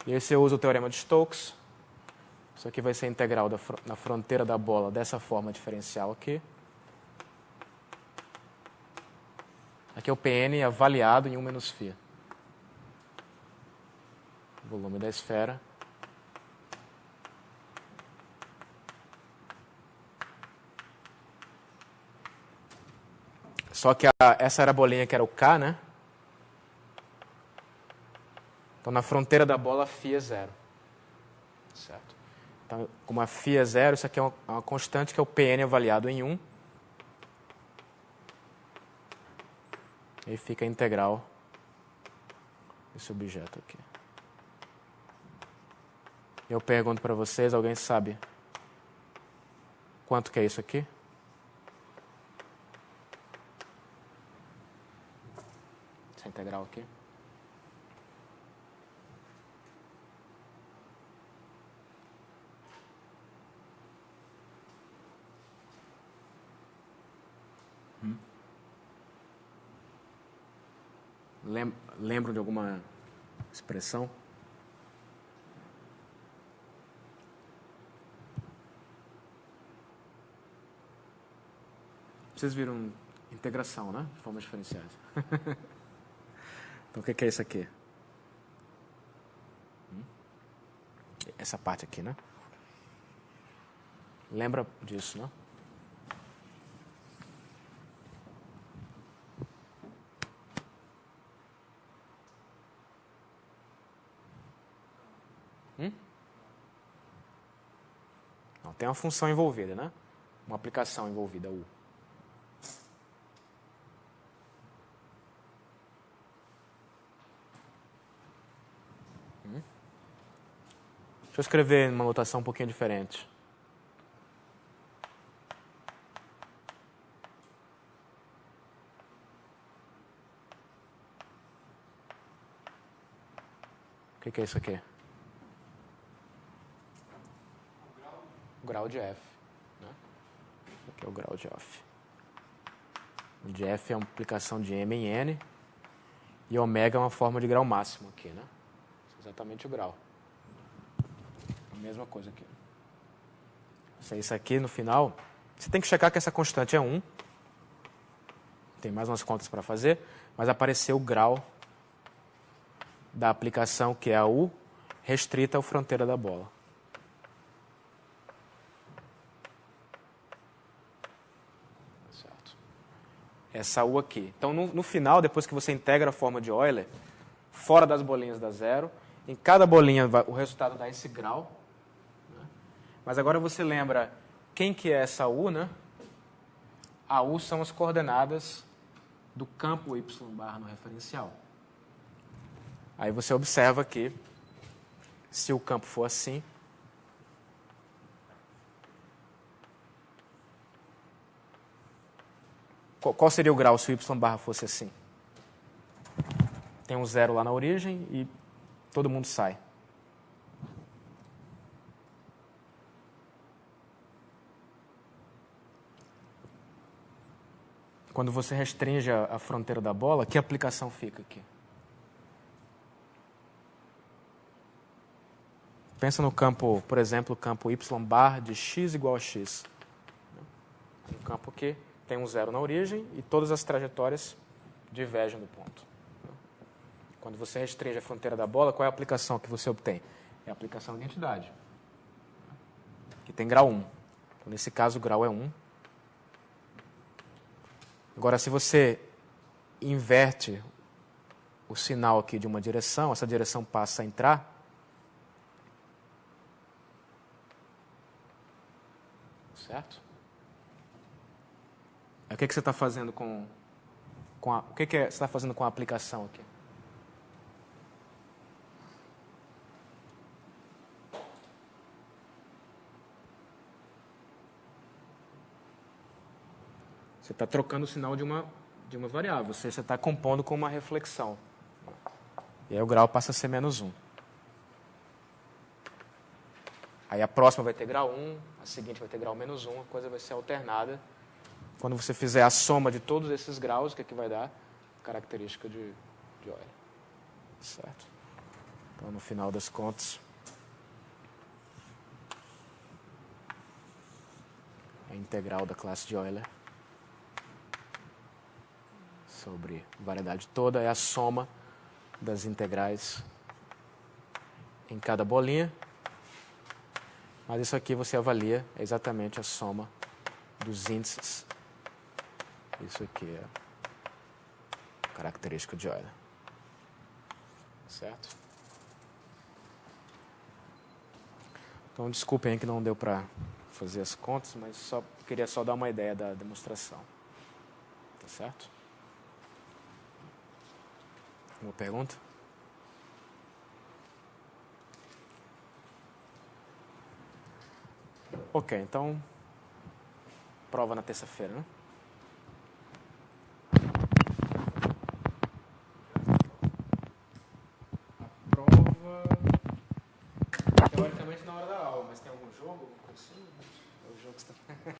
A: E aí você usa o teorema de Stokes. Isso aqui vai ser integral na fronteira da bola dessa forma diferencial aqui. Aqui é o Pn avaliado em 1 menos φ. Volume da esfera. Só que essa era a bolinha que era o K, né? Então, na fronteira da bola, φ é 0. Certo? Então, como a φ é 0, isso aqui é uma constante que é o Pn avaliado em 1. E aí fica a integral desse objeto aqui. Eu pergunto para vocês, alguém sabe quanto que é isso aqui? Essa integral aqui. Lembram de alguma expressão? Vocês viram integração, né? De formas diferenciais. Então, o que é isso aqui? Essa parte aqui, né? Lembra disso, né? Não, tem uma função envolvida, né? Uma aplicação envolvida, U. Deixa eu escrever uma notação um pouquinho diferente. O que é isso aqui? O grau de F. Né? Aqui é o grau de F. O de F é uma aplicação de M em N. E ômega é uma forma de grau máximo aqui, né? Exatamente o grau. A mesma coisa aqui. Isso aqui no final, você tem que checar que essa constante é 1. Tem mais umas contas para fazer, mas apareceu o grau da aplicação, que é a U, restrita ao fronteira da bola. Certo. Essa U aqui. Então, no final, depois que você integra a forma de Euler, fora das bolinhas dá zero, em cada bolinha o resultado dá esse grau. Né? Mas agora você lembra quem que é essa U, né? A U são as coordenadas do campo y bar no referencial. Aí você observa que, se o campo for assim, qual seria o grau se o y barra fosse assim? Tem um zero lá na origem e todo mundo sai. Quando você restringe a fronteira da bola, que aplicação fica aqui? Pensa no campo, por exemplo, o campo y bar de x igual a x. Um campo que tem um zero na origem e todas as trajetórias divergem do ponto. Quando você restringe a fronteira da bola, qual é a aplicação que você obtém? É a aplicação de identidade, que tem grau 1. Então, nesse caso, o grau é 1. Agora, se você inverte o sinal aqui de uma direção, essa direção passa a entrar. Certo? O que você está fazendo com a... O que você está fazendo com a aplicação aqui? Você está trocando o sinal de uma variável. Você está compondo com uma reflexão. E aí o grau passa a ser menos 1. Aí a próxima vai ter grau 1, a seguinte vai ter grau menos 1, a coisa vai ser alternada. Quando você fizer a soma de todos esses graus, o que é que vai dar? Característica de Euler. Certo? Então, no final das contas, a integral da classe de Euler sobre variedade toda é a soma das integrais em cada bolinha. Mas isso aqui você avalia exatamente a soma dos índices. Isso aqui é a característica de Euler. Certo? Então, desculpem aí que não deu para fazer as contas, mas queria só dar uma ideia da demonstração. Tá certo? Uma pergunta? Ok, então, prova na terça-feira, né? A prova, teoricamente, na hora da aula, mas tem algum jogo, alguma coisa assim? É o jogo que você está...